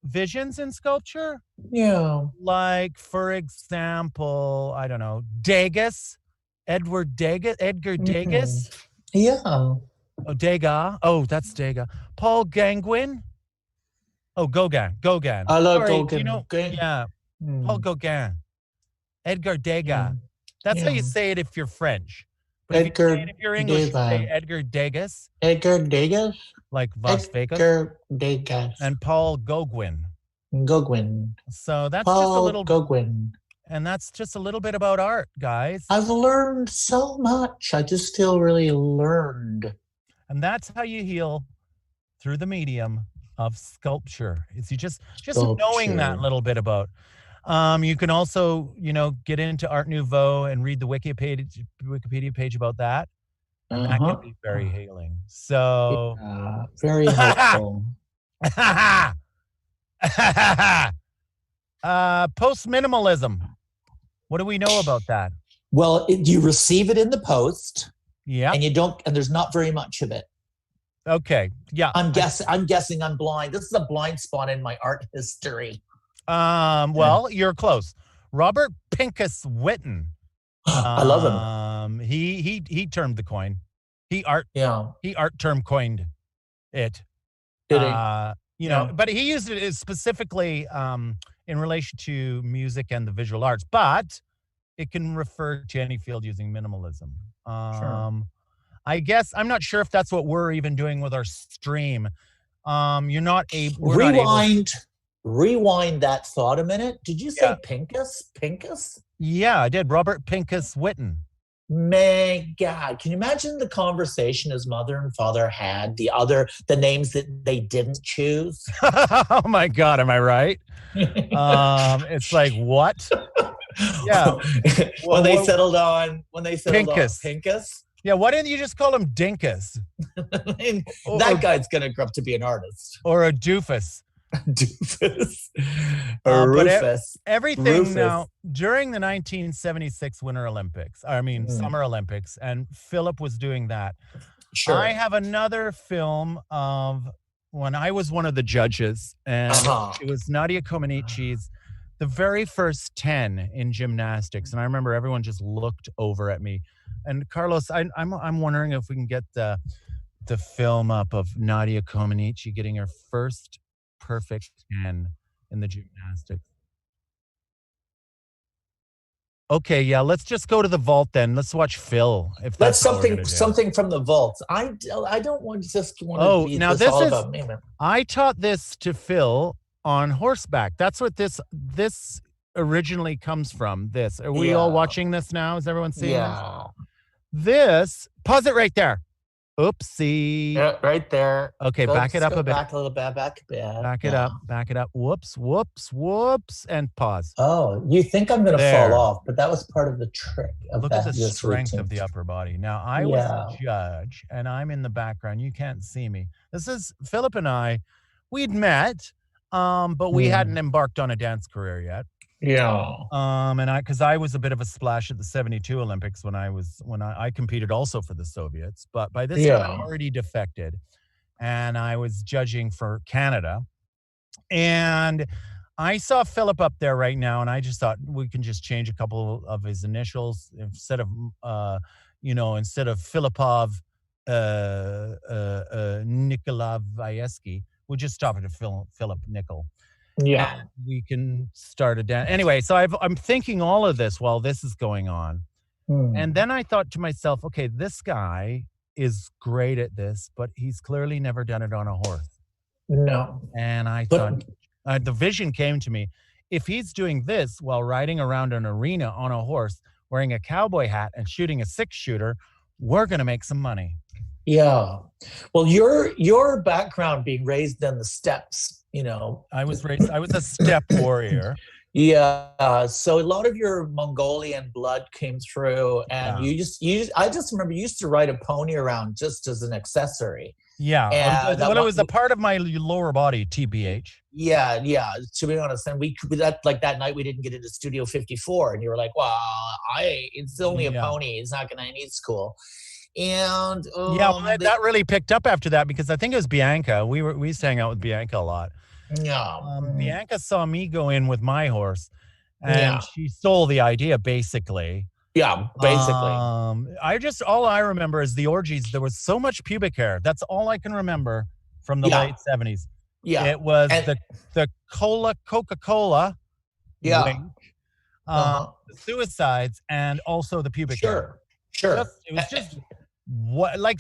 visions in sculpture. Yeah. Like, for example, I don't know, Edgar Degas. Yeah. Oh, Degas. Oh, that's Degas. Paul Gauguin. Oh, Gauguin. I love Sorry, Gauguin. You know, yeah. Paul Gauguin. Edgar Degas. That's how you say it if you're French. But if you're English, you say Edgar Degas. Edgar Degas? Like Las Vegas. Edgar Degas. And Paul Gauguin. So that's Paul just a little Gauguin. And that's just a little bit about art, guys. I've learned so much. I just feel really learned. And that's how you heal through the medium of sculpture. It's you just knowing that little bit about. You can also, get into Art Nouveau and read the Wikipedia page about that. And that can be very healing. So very helpful. Post-minimalism. What do we know about that? Well, you receive it in the post. Yeah. And there's not very much of it. Okay. Yeah. I'm guessing I'm blind. This is a blind spot in my art history. Well, you're close. Robert Pincus Witten. I love him. He termed the coin. He art term coined it. Did he? But he used it as specifically in relation to music and the visual arts, but it can refer to any field using minimalism. I guess I'm not sure if that's what we're even doing with our stream. You're not able. Rewind that thought a minute. Did you say Pincus? Pincus? Yeah, I did. Robert Pincus Witten. Man, God, can you imagine the conversation his mother and father had? The names that they didn't choose. Oh my God, am I right? It's like what? Yeah. when they settled on Pincus. Yeah, why didn't you just call him Dinkus? That guy's gonna grow up to be an artist. Or a doofus. Or Rufus. Everything Rufus. Now, during the 1976 Summer Olympics, and Philip was doing that. Sure. I have another film of when I was one of the judges, and it was Nadia Comaneci's the very first 10 in gymnastics, and I remember everyone just looked over at me. And Carlos, I'm wondering if we can get the film up of Nadia Comaneci getting her first perfect 10 in the gymnastics. Okay, yeah, let's just go to the vault then. Let's watch Phil. If that's something from the vault. I don't want to be now this all about me. I taught this to Phil on horseback. That's what this originally comes from. This. Are we all watching this now? Is everyone seeing this? Pause it right there. Oopsie. Yeah, right there. Okay, back it up a bit. Back a little bit. Back it up. Whoops, and pause. Oh, you think I'm going to fall off, but that was part of the trick. Look at the strength of the upper body. Now, I was a judge, and I'm in the background. You can't see me. This is Philip and I. We'd met, but we hadn't embarked on a dance career yet. Yeah. Because I was a bit of a splash at the 72 Olympics when I competed also for the Soviets, but by this time I already defected, and I was judging for Canada, and I saw Philip up there right now, and I just thought we can just change a couple of his initials instead of Filipov, Nikolaevsky. We'll just stop it at Philip Nichol. Yeah, we can start a dance. Anyway, so I'm thinking all of this while this is going on. And then I thought to myself, okay, this guy is great at this, but he's clearly never done it on a horse. No. And I thought, the vision came to me. If he's doing this while riding around an arena on a horse, wearing a cowboy hat and shooting a 6-shooter, we're going to make some money. Yeah. Well, your background being raised on the steppes, you know. I was a steppe warrior. Yeah. So a lot of your Mongolian blood came through, and I just remember you used to ride a pony around just as an accessory. Yeah. And it was a part of my lower body, TBH. Yeah. To be honest, and that night we didn't get into Studio 54, and you were like, "Well, it's only a pony. It's not going to need school." And that really picked up after that, because I think it was Bianca. We used to hang out with Bianca a lot. Yeah. Bianca saw me go in with my horse, and she stole the idea, basically. Yeah, basically. All I remember is the orgies. There was so much pubic hair. That's all I can remember from the late 70s. Yeah. It was the Coca-Cola. Yeah. Wink, the suicides, and also the pubic hair. Sure. It was just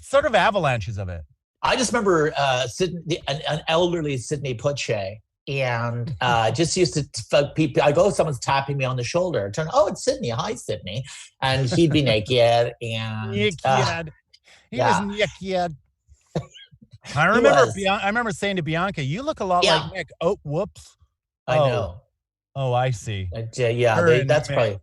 sort of avalanches of it. I just remember an elderly Sidney Puchet, and just used to people. I go, someone's tapping me on the shoulder. Turn, it's Sidney. Hi, Sidney, and he'd be naked and He was naked. I remember saying to Bianca, "You look a lot like Nick." Oh, whoops. I know. Oh, I see. That's probably.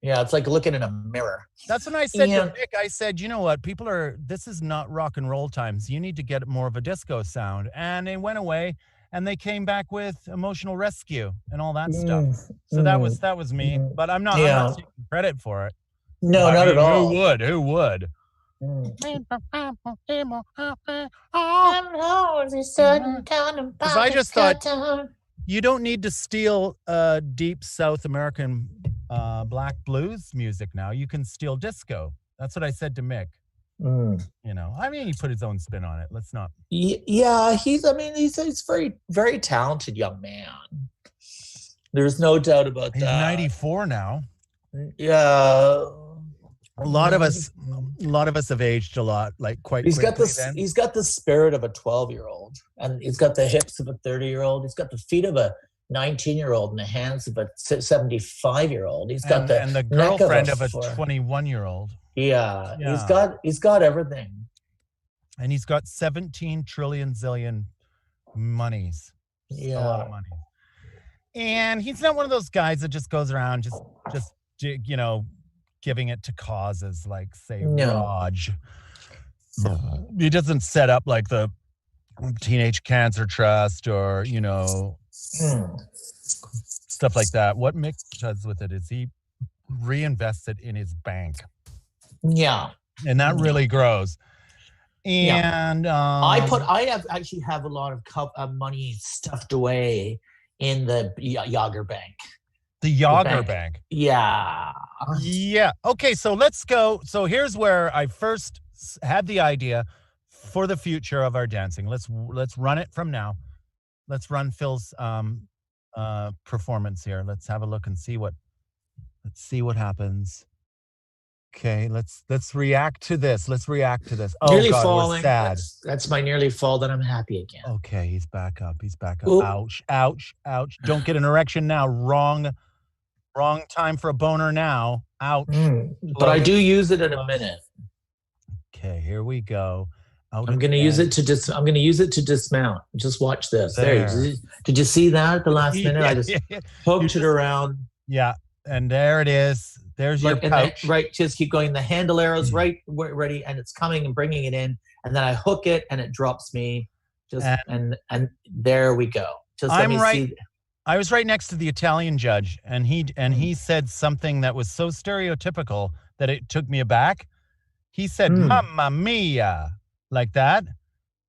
Yeah, it's like looking in a mirror. That's when I said to Nick, I said, you know what, this is not rock and roll times. You need to get more of a disco sound. And they went away, and they came back with Emotional Rescue and all that stuff. So that was me, but I'm not taking credit for it. No, not at all. Who would? Because I just thought, you don't need to steal deep South American black blues music now. You can steal disco. That's what I said to Mick. You know, I mean, he put his own spin on it. Let's not. Yeah, he's very, very talented young man. There's no doubt about that. He's 94 now. Yeah. A lot of us have aged a lot, quite he's quickly. He's got the spirit of a 12-year-old, and he's got the hips of a 30-year-old. He's got the feet of a 19-year-old and the hands of a 75-year-old. He's got the girlfriend of a 21-year-old. Yeah. He's got everything. And he's got 17 trillion zillion monies. Yeah. A lot of money. And he's not one of those guys that just goes around just giving it to causes like, say, Raj. He doesn't set up like the Teenage Cancer Trust or, stuff like that. What Mick does with it is he reinvests it in his bank. Yeah. And that really grows. And I actually have a lot of money stuffed away in the Yager Bank. The Yager Bank. Yeah. Yeah. Okay, so let's go. So here's where I first had the idea for the future of our dancing. Let's run it from now. Let's run Phil's performance here. Let's have a look and see what happens. Okay, let's react to this. Oh, nearly God, falling. We're sad. That's my nearly fall. Then I'm happy again. Okay, he's back up. Ooh. Ouch, ouch, ouch. Don't get an erection now. Wrong time for a boner now. Ouch. But I do use it in a minute. Okay, here we go. I'm going to use it to dismount. Just watch this. There. Did you see that at the last minute? I just poked it around. Yeah, and there it is. There's your pouch. Just keep going. The handle arrow's ready, and it's coming and bringing it in, and then I hook it, and it drops me. And there we go. See. I was right next to the Italian judge, and he said something that was so stereotypical that it took me aback. He said, "Mamma mia," like that.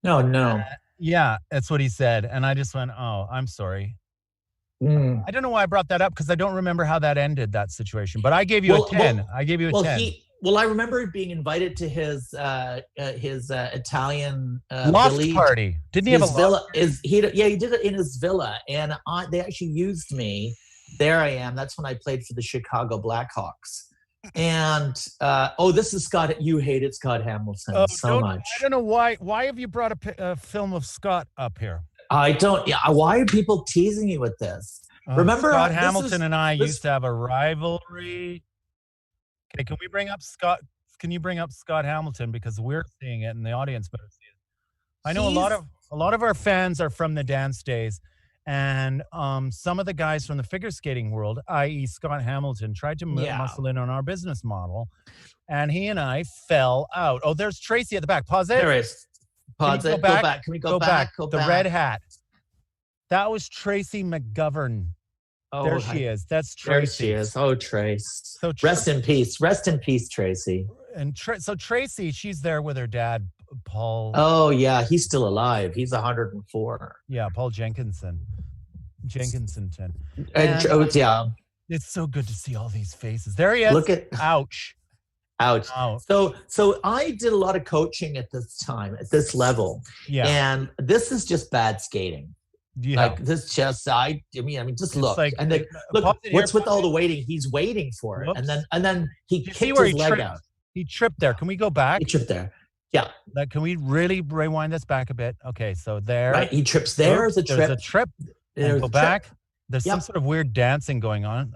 No. Yeah, that's what he said, and I just went, "Oh, I'm sorry." I don't know why I brought that up because I don't remember how that ended, that situation. But I gave you a 10. I gave you a 10. I remember being invited to his Italian loft party. Didn't he have a villa? He did it in his villa, and they actually used me. There I am. That's when I played for the Chicago Blackhawks. And this is Scott. You hated Scott Hamilton so much. I don't know why. Why have you brought a film of Scott up here? I don't. Yeah. Why are people teasing you with this? Remember, Scott Hamilton and I used to have a rivalry. Okay, can we bring up Scott? Can you bring up Scott Hamilton, because we're seeing it and the audience better see it. I know a lot of our fans are from the dance days, and some of the guys from the figure skating world, i.e. Scott Hamilton, tried to muscle in on our business model, and he and I fell out. Oh, there's Tracy at the back. Pause it. There is. Pause it. Go back. Can we go back? Go back. The red hat. That was Tracy McGovern. Oh, there she is. That's Tracy. There she is. Oh, Trace. So rest in peace. Rest in peace, Tracy. And so Tracy, she's there with her dad, Paul. Oh, yeah. He's still alive. He's 104. Yeah, Paul Jenkinson. And yeah. It's so good to see all these faces. There he is. Look at ouch. So I did a lot of coaching at this time, at this level. Yeah. And this is just bad skating. Yeah. Like this just I mean just look. Like, and then look what's with all the waiting. He's waiting for it. Whoops. And then he kicked his leg out. He tripped there. Can we go back? He tripped there. Yeah. Like, can we really rewind this back a bit? Okay, so there. Right. He trips there. There's a trip. Go back. There's some sort of weird dancing going on.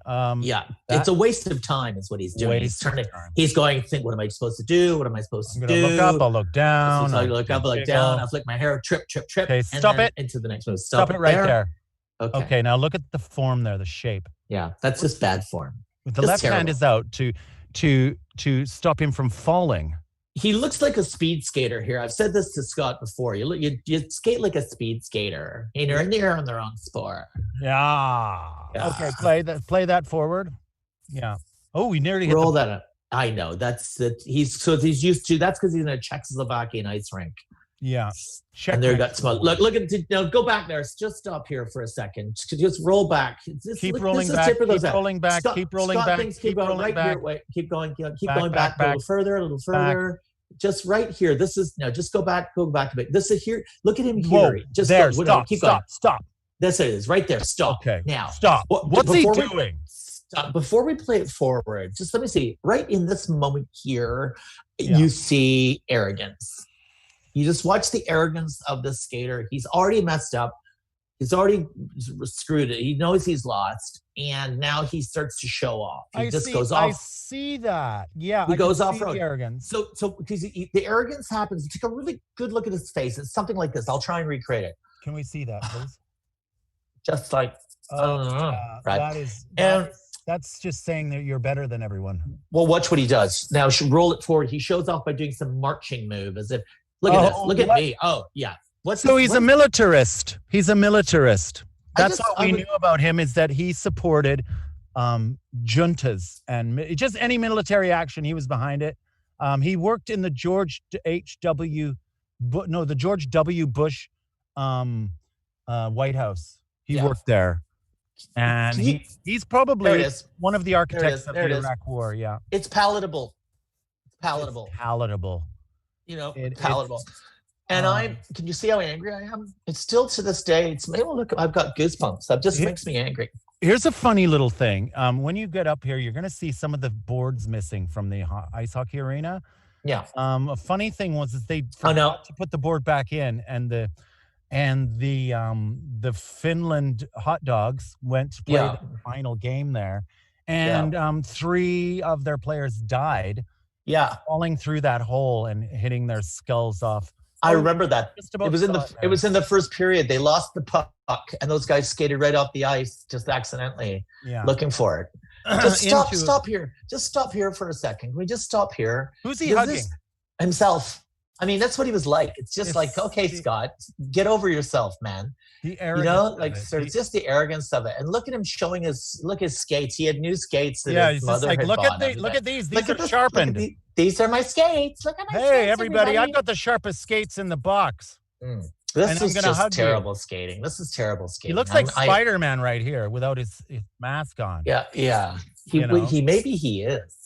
It's a waste of time is what he's doing. He's going to think, what am I supposed to do? What am I supposed to do? Look up, I'll look down. I look up, I'll look down. I'll flick my hair, trip. Okay, stop it. Into the next move. Stop it right there. Okay, now look at the form there, the shape. Yeah, that's just bad form. The left hand is out to stop him from falling. He looks like a speed skater here. I've said this to Scott before. You skate like a speed skater. You're in the air on the wrong sport. Yeah. Okay, play that forward. Yeah. Oh, we nearly hit roll that up. I know. That's it. He's used to. That's because he's in a Czechoslovakian ice rink. Yeah. And there got small. Look at now. Go back there. Just stop here for a second. Just roll back. Keep rolling back. Keep rolling back. Keep rolling back. Keep going right here. Wait. Keep going. Keep going back. A little further. Just right here. This is no. Just go back a bit. This is here. Look at him here. Whoa, just there. Go, stop. Keep stop. going. Stop. That's it. Is right there. Stop. Okay. Now. Stop. What's he doing? Before we play it forward, just let me see. Right in this moment here, you see arrogance. You just watch the arrogance of the skater. He's already messed up. He's already screwed it. He knows he's lost, and now he starts to show off. He goes off. I see that. Yeah, he goes off road. The arrogance. So because the arrogance happens, take a really good look at his face. It's something like this. I'll try and recreate it. Can we see that, please? Just like right. That's just saying that you're better than everyone. Well, watch what he does. Now roll it forward. He shows off by doing some marching move as if, look at this. Look at me. Oh, yeah. He's a militarist. He's a militarist. That's what we knew about him, is that he supported juntas and just any military action. He was behind it. He worked in the George W. Bush White House. He worked there. And he's probably one of the architects of the Iraq War. Yeah. It's palatable. It's palatable. You know, palatable. And can you see how angry I am? It's still to this day. Look, I've got goosebumps. That just makes me angry. Here's a funny little thing. When you get up here, you're going to see some of the boards missing from the ice hockey arena. Yeah. A funny thing was they forgot to put the board back in, and the Finland Hot Dogs went to play the final game there, and 3 of their players died. Yeah, falling through that hole and hitting their skulls off. I remember that. It was in the first period. They lost the puck, and those guys skated right off the ice just accidentally, looking for it. Just stop here. Just stop here for a second. Can we just stop here? Who's he hugging? Himself. I mean, that's what he was like. It's just like, okay, Scott, get over yourself, man. The arrogance. It's just the arrogance of it. And look at him showing his skates. He had new skates that his he's mother like, had look bought. at these. These are sharpened. These are my skates. Look at my skates. Hey, everybody, I've got the sharpest skates in the box. This is just terrible skating. This is terrible skating. He looks like Spider-Man right here without his mask on. Yeah. Maybe he is.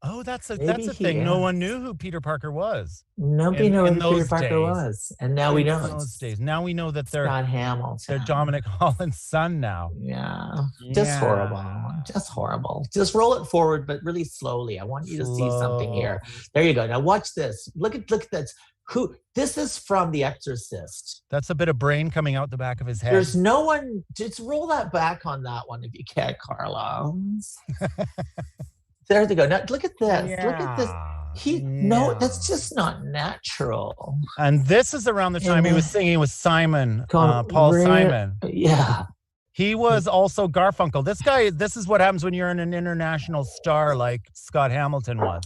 Oh, that's a thing. No one knew who Peter Parker was. Nobody knew who Peter Parker was, and now we know. In those days, now we know that they're Scott Hamilton. They're Dominic Holland's son now. Yeah, just horrible. Just horrible. Just roll it forward, but really slowly. I want you to see something here. There you go. Now watch this. Look at this. This is from The Exorcist. That's a bit of brain coming out the back of his head. There's no one. Just roll that back on that one if you can, Carlos. There they go. Now look at this. Yeah. Look at this. No, that's just not natural. And this is around the time he was singing with Simon, Paul Simon. Yeah. He was also Garfunkel. This guy, this is what happens when you're an international star like Scott Hamilton was.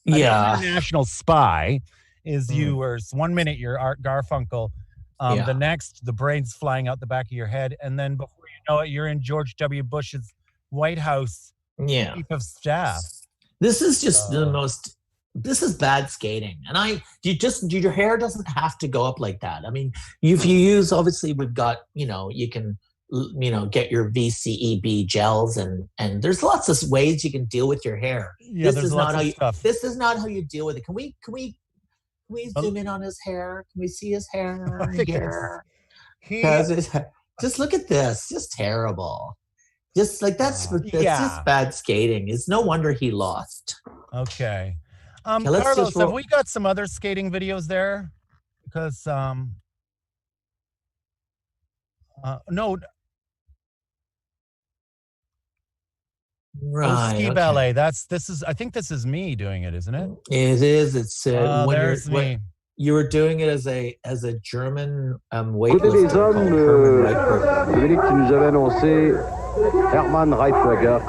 An international spy is you were, 1 minute you're Art Garfunkel, the next, the brain's flying out the back of your head, and then before you know it, you're in George W. Bush's White House chief of staff. This is just the most, this is bad skating. And your hair doesn't have to go up like that. I mean, if you use, obviously we've got, you can, get your VCEB gels and there's lots of ways you can deal with your hair. Yeah, this is not how you, this is not how you deal with it. Can we zoom in on his hair? Can we see his hair here? Just look at this. Just terrible. Just like that's just bad skating. It's no wonder he lost. Okay. Carlos, have we got some other skating videos there? Because no. Right. Ski ballet. I think this is me doing it, isn't it? It is. It's there's me. You were doing it as a German weightlifter called Hermann Reitberger.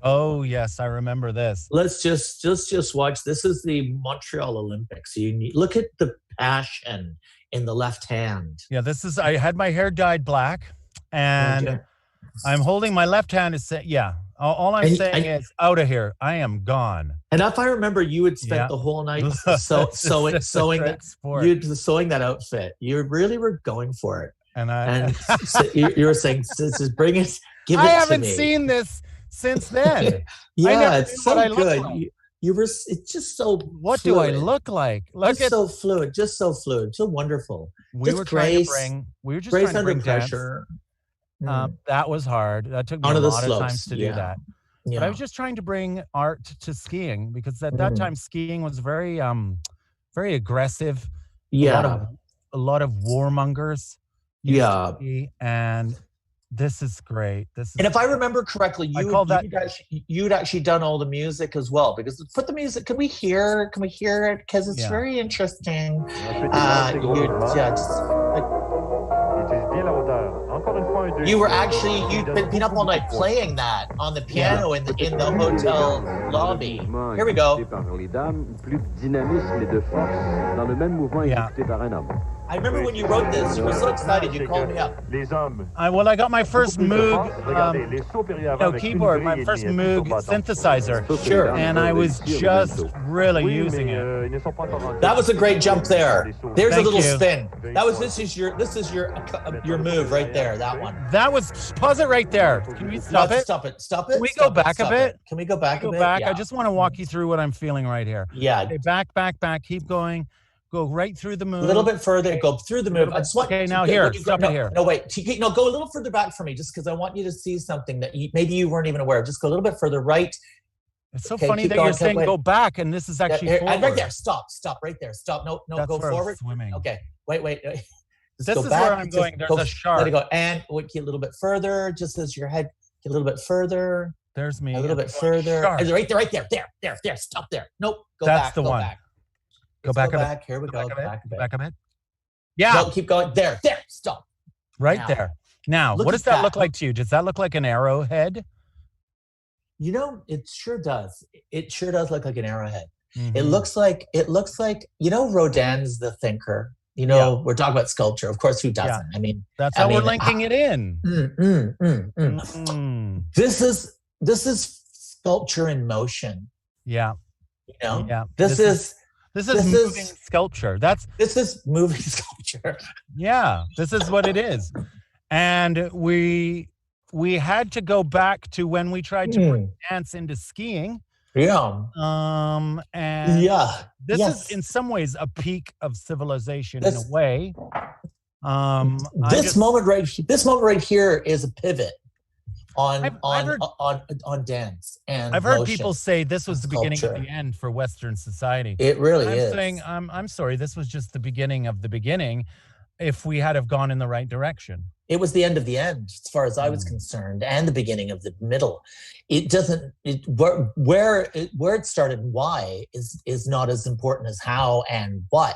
Oh yes, I remember this. Let's just watch. This is the Montreal Olympics. You look at the passion in the left hand. Yeah, this is. I had my hair dyed black, and I'm holding my left hand. All I'm saying is, out of here. I am gone. And if I remember, you had spent the whole night sewing that outfit. You really were going for it. And you were saying, bring it, give it to me. I haven't seen this since then. It's so good. Like. You were. It's just so. What fluid. Do I look like? So fluid. Just so fluid. So wonderful. We were just trying to bring pressure. That was hard. That took me a lot of times to do that. But I was just trying to bring art to skiing because at that time skiing was very very aggressive. Yeah. A lot of warmongers. And this is great. And if I remember correctly, you'd actually done all the music as well. Because put the music. Can we hear it? Because it's very interesting. You'd been up all night playing that on the piano in the hotel lobby. Here we go. I remember when you wrote this, you were so excited, you called me up. I got my first Moog keyboard, my first Moog synthesizer. Sure. And I was just really using it. That was a great jump there. There's a little spin. This is your move right there, that one. That was, pause it right there. Can we stop it? Stop it. Can we go back a bit? Can we go back a bit? I just want to walk you through what I'm feeling right here. Yeah. Okay, back, keep going. Go right through the move. A little bit further. Go through the move. Okay, now here. Stop it here. No, wait. No, go a little further back for me, just because I want you to see something that maybe you weren't even aware of. Just go a little bit further right. It's so funny that you're saying go back, and this is actually forward. Right there. Stop. Right there. Stop. No. That's go forward. Swimming. Okay. Wait. This is where I'm going. There's a shark. Let it go. And get a little bit further, just as your head. Get a little bit further. There's me. A little bit further. Right there. There. Stop there. Nope. Go back. That's the one. Back. Go back a bit. Here we go. Back a bit. Yeah. No, keep going. There. Stop. Right now. There. Now, what does that look like to you? Does that look like an arrowhead? It sure does. It sure does look like an arrowhead. Mm-hmm. It looks like Rodin's the thinker. We're talking about sculpture. Of course, who doesn't? Yeah. I mean, that's how we're linking it in. This is sculpture in motion. Yeah. This is moving sculpture. This is moving sculpture. Yeah, this is what it is. And we had to go back to when we tried to bring dance into skiing. Yeah. This is in some ways a peak of civilization in a way. This moment right here is a pivot on dance and I've heard people say this was the beginning of the end for Western society. It really is. I'm saying I'm sorry, this was just the beginning of the beginning. if we had have gone in the right direction. It was the end of the end, as far as I was concerned, and the beginning of the middle. It doesn't. Where it started and why is not as important as how and what.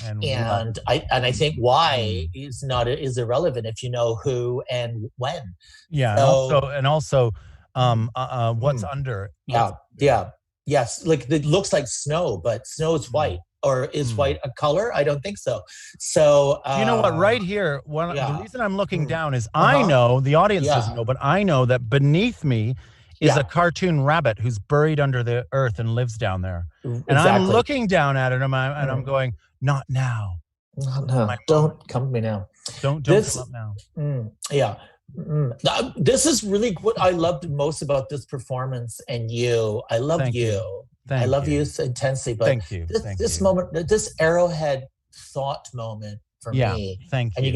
And I think why is irrelevant if you know who and when. Yeah, so, and also what's under. Yes. Like it looks like snow, but snow is white. Or is white a color? I don't think so. So you know what? Right here, the reason I'm looking down is I know the audience doesn't know, but I know that beneath me is a cartoon rabbit who's buried under the earth and lives down there. And I'm looking down at it, and I'm going, not now. No, don't come to me now. Don't come up now. This is really what I loved most about this performance and you. I love you. I love you intensely, but this moment, this arrowhead thought moment for me. Thank you. And you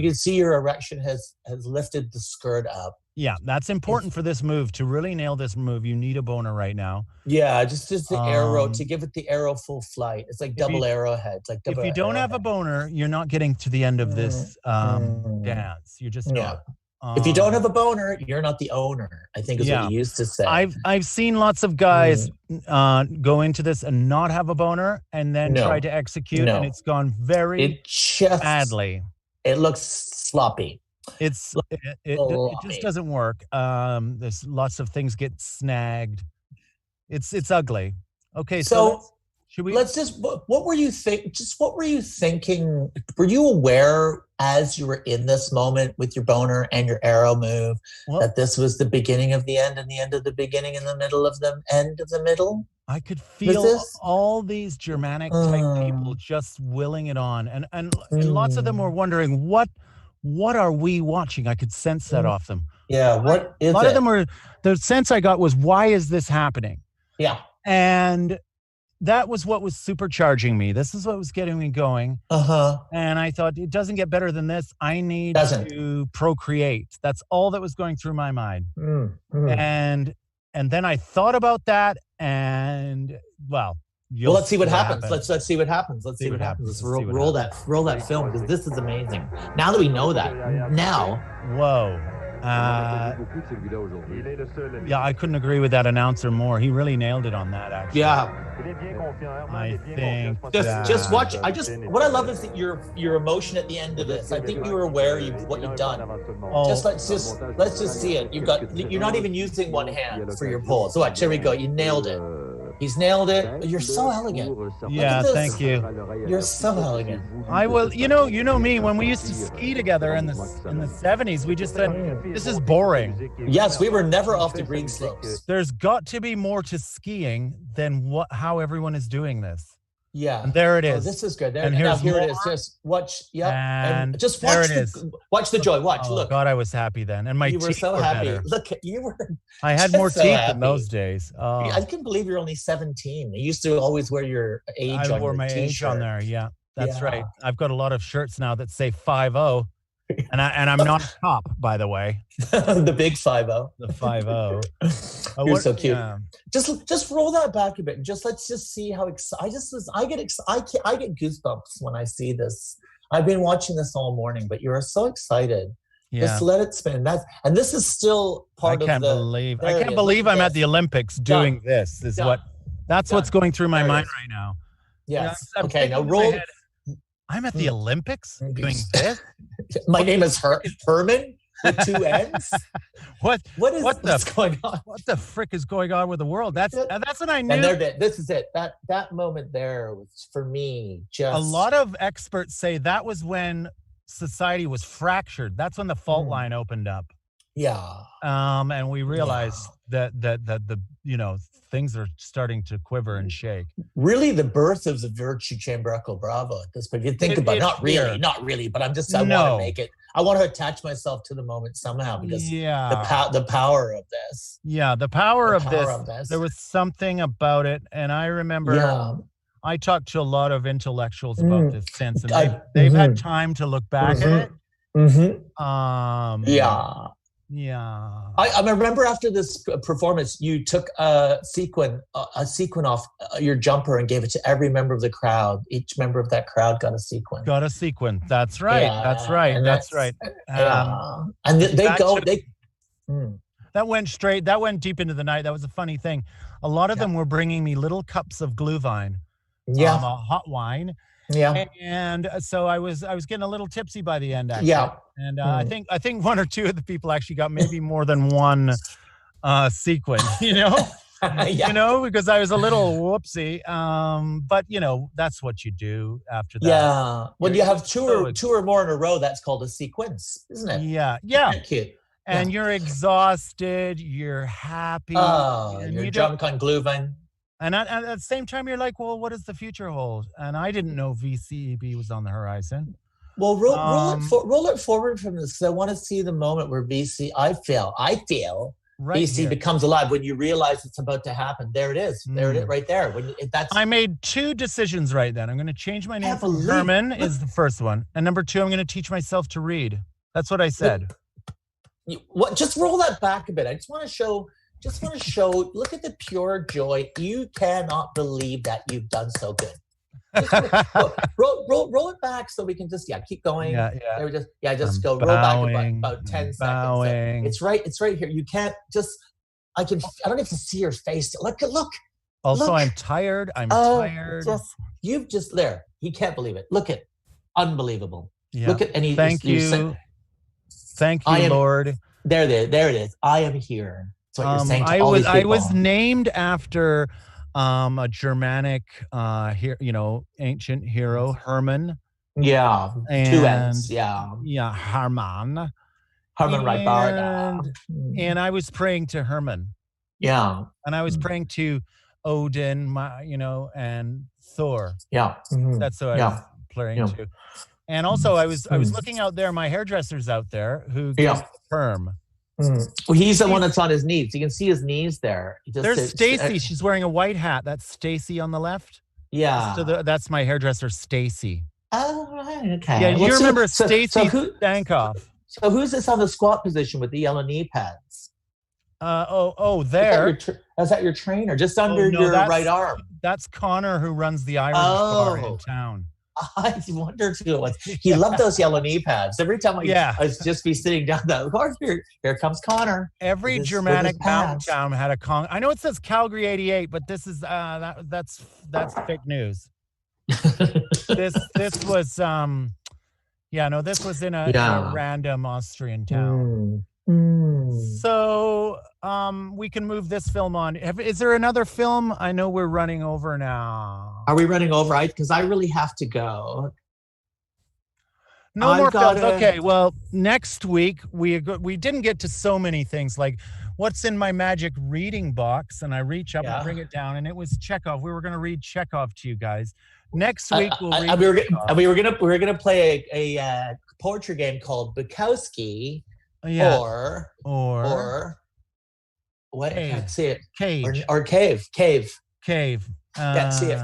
can see your erection has lifted the skirt up. Yeah, that's important for this move. To really nail this move, you need a boner right now. Yeah, just the arrow, to give it the arrow full flight. It's like double arrowhead. It's like double if you don't have a boner, you're not getting to the end of this dance. You're just not. If you don't have a boner, you're not the owner, I think is what you used to say. I've seen lots of guys go into this and not have a boner and then try to execute, and it's gone very badly. It looks sloppy. It just doesn't work. There's lots of things get snagged. It's ugly. Okay, so should we? Let's just. What were you thinking? Were you aware as you were in this moment with your boner and your arrow move that this was the beginning of the end and the end of the beginning and the middle of the end of the middle? I could feel all these Germanic type people just willing it on, and lots of them were wondering what are we watching? I could sense that off them. Yeah, what is it? A lot of them were. The sense I got was, why is this happening? Yeah, and that was what was supercharging me. This is what was getting me going. And I thought, it doesn't get better than this. I need to procreate. That's all that was going through my mind. And then I thought about that, and let's see what happens. Let's see what happens. Let's see what happens. Let's roll that film, because this is amazing. Now that we know that, whoa. I couldn't agree with that announcer more. He really nailed it on that, actually. I think just watch. What I love is that your emotion at the end of this. I think you were aware of what you've done. Let's just see it. You're not even using one hand for your pull. So watch, here we go. You nailed it. He's nailed it. You're so elegant. Yeah, thank you. You're so elegant. I will. You know me. When we used to ski together in the 70s, we just said, this is boring. Yes, we were never off the green slopes. There's got to be more to skiing than how everyone is doing this. Yeah. And there it is. This is good. And here it is. Just watch. Yeah. And just watch watch the joy. Watch. Oh, look. God, I was happy then. And my teeth were so happy. Better. Look, you were. I had more teeth in those days. Oh. I couldn't believe you're only 17. You used to always wear your age on your t-shirt. I wore my age on there. Yeah, that's right. I've got a lot of shirts now that say 5-0. And I'm not a cop, by the way. The big 5-0. The 5-0. You're so cute. Yeah. Just roll that back a bit. Let's just see how excited. I get goosebumps when I see this. I've been watching this all morning, but you are so excited. Yeah. Just let it spin. This is still part of the. I can't believe I'm at the Olympics doing this. That's what's going through my mind right now. Yes. Okay. Now roll. I'm at the Olympics doing this. My name is Herman with 2 N's. What's going on? What the frick is going on with the world? That's what I knew. And this is it. That moment there was, for me, just. A lot of experts say that was when society was fractured. That's when the fault line opened up. Yeah. And we realized that things are starting to quiver and shake. Really, the birth of the Virtue Chamber Echo Bravo at this point. You think about it, not really, but I'm just, I want to make it. I want to attach myself to the moment somehow, because the power of this. Yeah, the power of this. There was something about it, and I remember I talked to a lot of intellectuals about this since, and they've had time to look back at it. Yeah. I remember after this performance, you took a sequin off your jumper and gave it to every member of the crowd. Each member of that crowd got a sequin. Got a sequin. That's right. Yeah, that's right. That's right. Yeah. And that went straight. That went deep into the night. That was a funny thing. A lot of them were bringing me little cups of Glühwein. Yeah. Hot wine. Yeah. And so I was getting a little tipsy by the end, actually. Yeah. And I think one or two of the people actually got maybe more than one sequin, you know? You know, because I was a little whoopsie. But you know, that's what you do after that. Yeah. When you have two or more in a row, that's called a sequence, isn't it? Yeah. Yeah. Cute. And you're exhausted, you're happy. And you're drunk on Glühwein. And at the same time, you're like, well, what does the future hold? And I didn't know VCEB was on the horizon. Well, roll it forward from this, because I want to see the moment where I feel right VC becomes alive when you realize it's about to happen. There it is. There it is, right there. I made two decisions right then. I'm going to change my name. Herman is the first one. And number two, I'm going to teach myself to read. That's what I said. Just roll that back a bit. I just want to show, look at the pure joy. You cannot believe that you've done so good. Roll it back so we can just keep going. Just go roll back about 10 seconds. It's right here. You can't just I don't get to see your face. Look. Also, I'm tired. I'm tired. You've just there. He can't believe it. Look at unbelievable. Yeah. Look at Thank you. Thank you, Lord. There it is. I am here. That's what you're saying to all these people. I was named after a Germanic, ancient hero, Herman. Yeah, and, 2 N's. Yeah, Herman. Herman Reitbard. And I was praying to Herman. Yeah, and I was praying to Odin, and Thor. Yeah, that's what I was praying to. And also, I was looking out there. My hairdresser's out there who gives the perm. Well, he's the one that's on his knees. You can see his knees there. There's Stacy. She's wearing a white hat. That's Stacy on the left. Yeah. So that's my hairdresser, Stacy. Oh, right. Okay. Yeah, you remember Stacy Stankoff. So who's this on the squat position with the yellow knee pads? There. Is that your trainer? Just under your right arm. That's Connor, who runs the Irish bar in town. I wondered who it was. He loved those yellow knee pads. Every time I was just be sitting down that course, here comes Connor. Every Germanic mountain town had a Con. I know it says Calgary 88, but this is that's fake news. this was this was in a random Austrian town. So we can move this film on. Is there another film? I know we're running over now. Are we running over? Because I really have to go. No more films. Okay, well, next week we didn't get to so many things, like what's in my magic reading box, and I reach up and bring it down, and it was Chekhov. We were going to read Chekhov to you guys. Next week we'll read we were gonna play a poetry game called Bukowski. Or what? I can't see it. Cage. Or cave. Can't see it.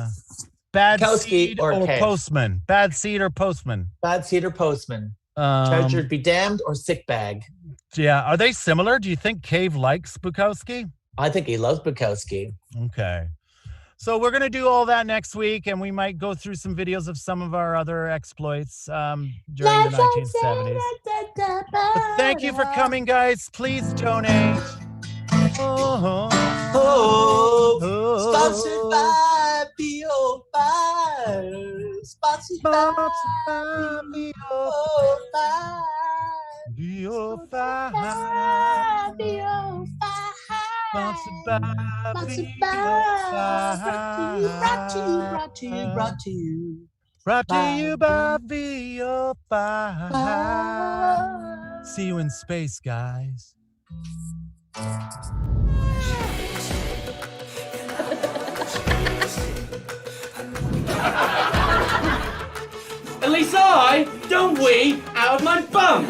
Bad Bukowski seed or cave. postman. Bad seed or postman. Bad seed or postman. Treasure be damned or sick bag. Yeah. Are they similar? Do you think Cave likes Bukowski? I think he loves Bukowski. Okay. So we're going to do all that next week, and we might go through some videos of some of our other exploits during the 1970s. But thank you for coming, guys. Please donate. Sponsored by BO5. Sponsored by BO5. BO5. Sponsored by Brought to you by VO5. See you in space, guys. At least I don't wee out of my bum.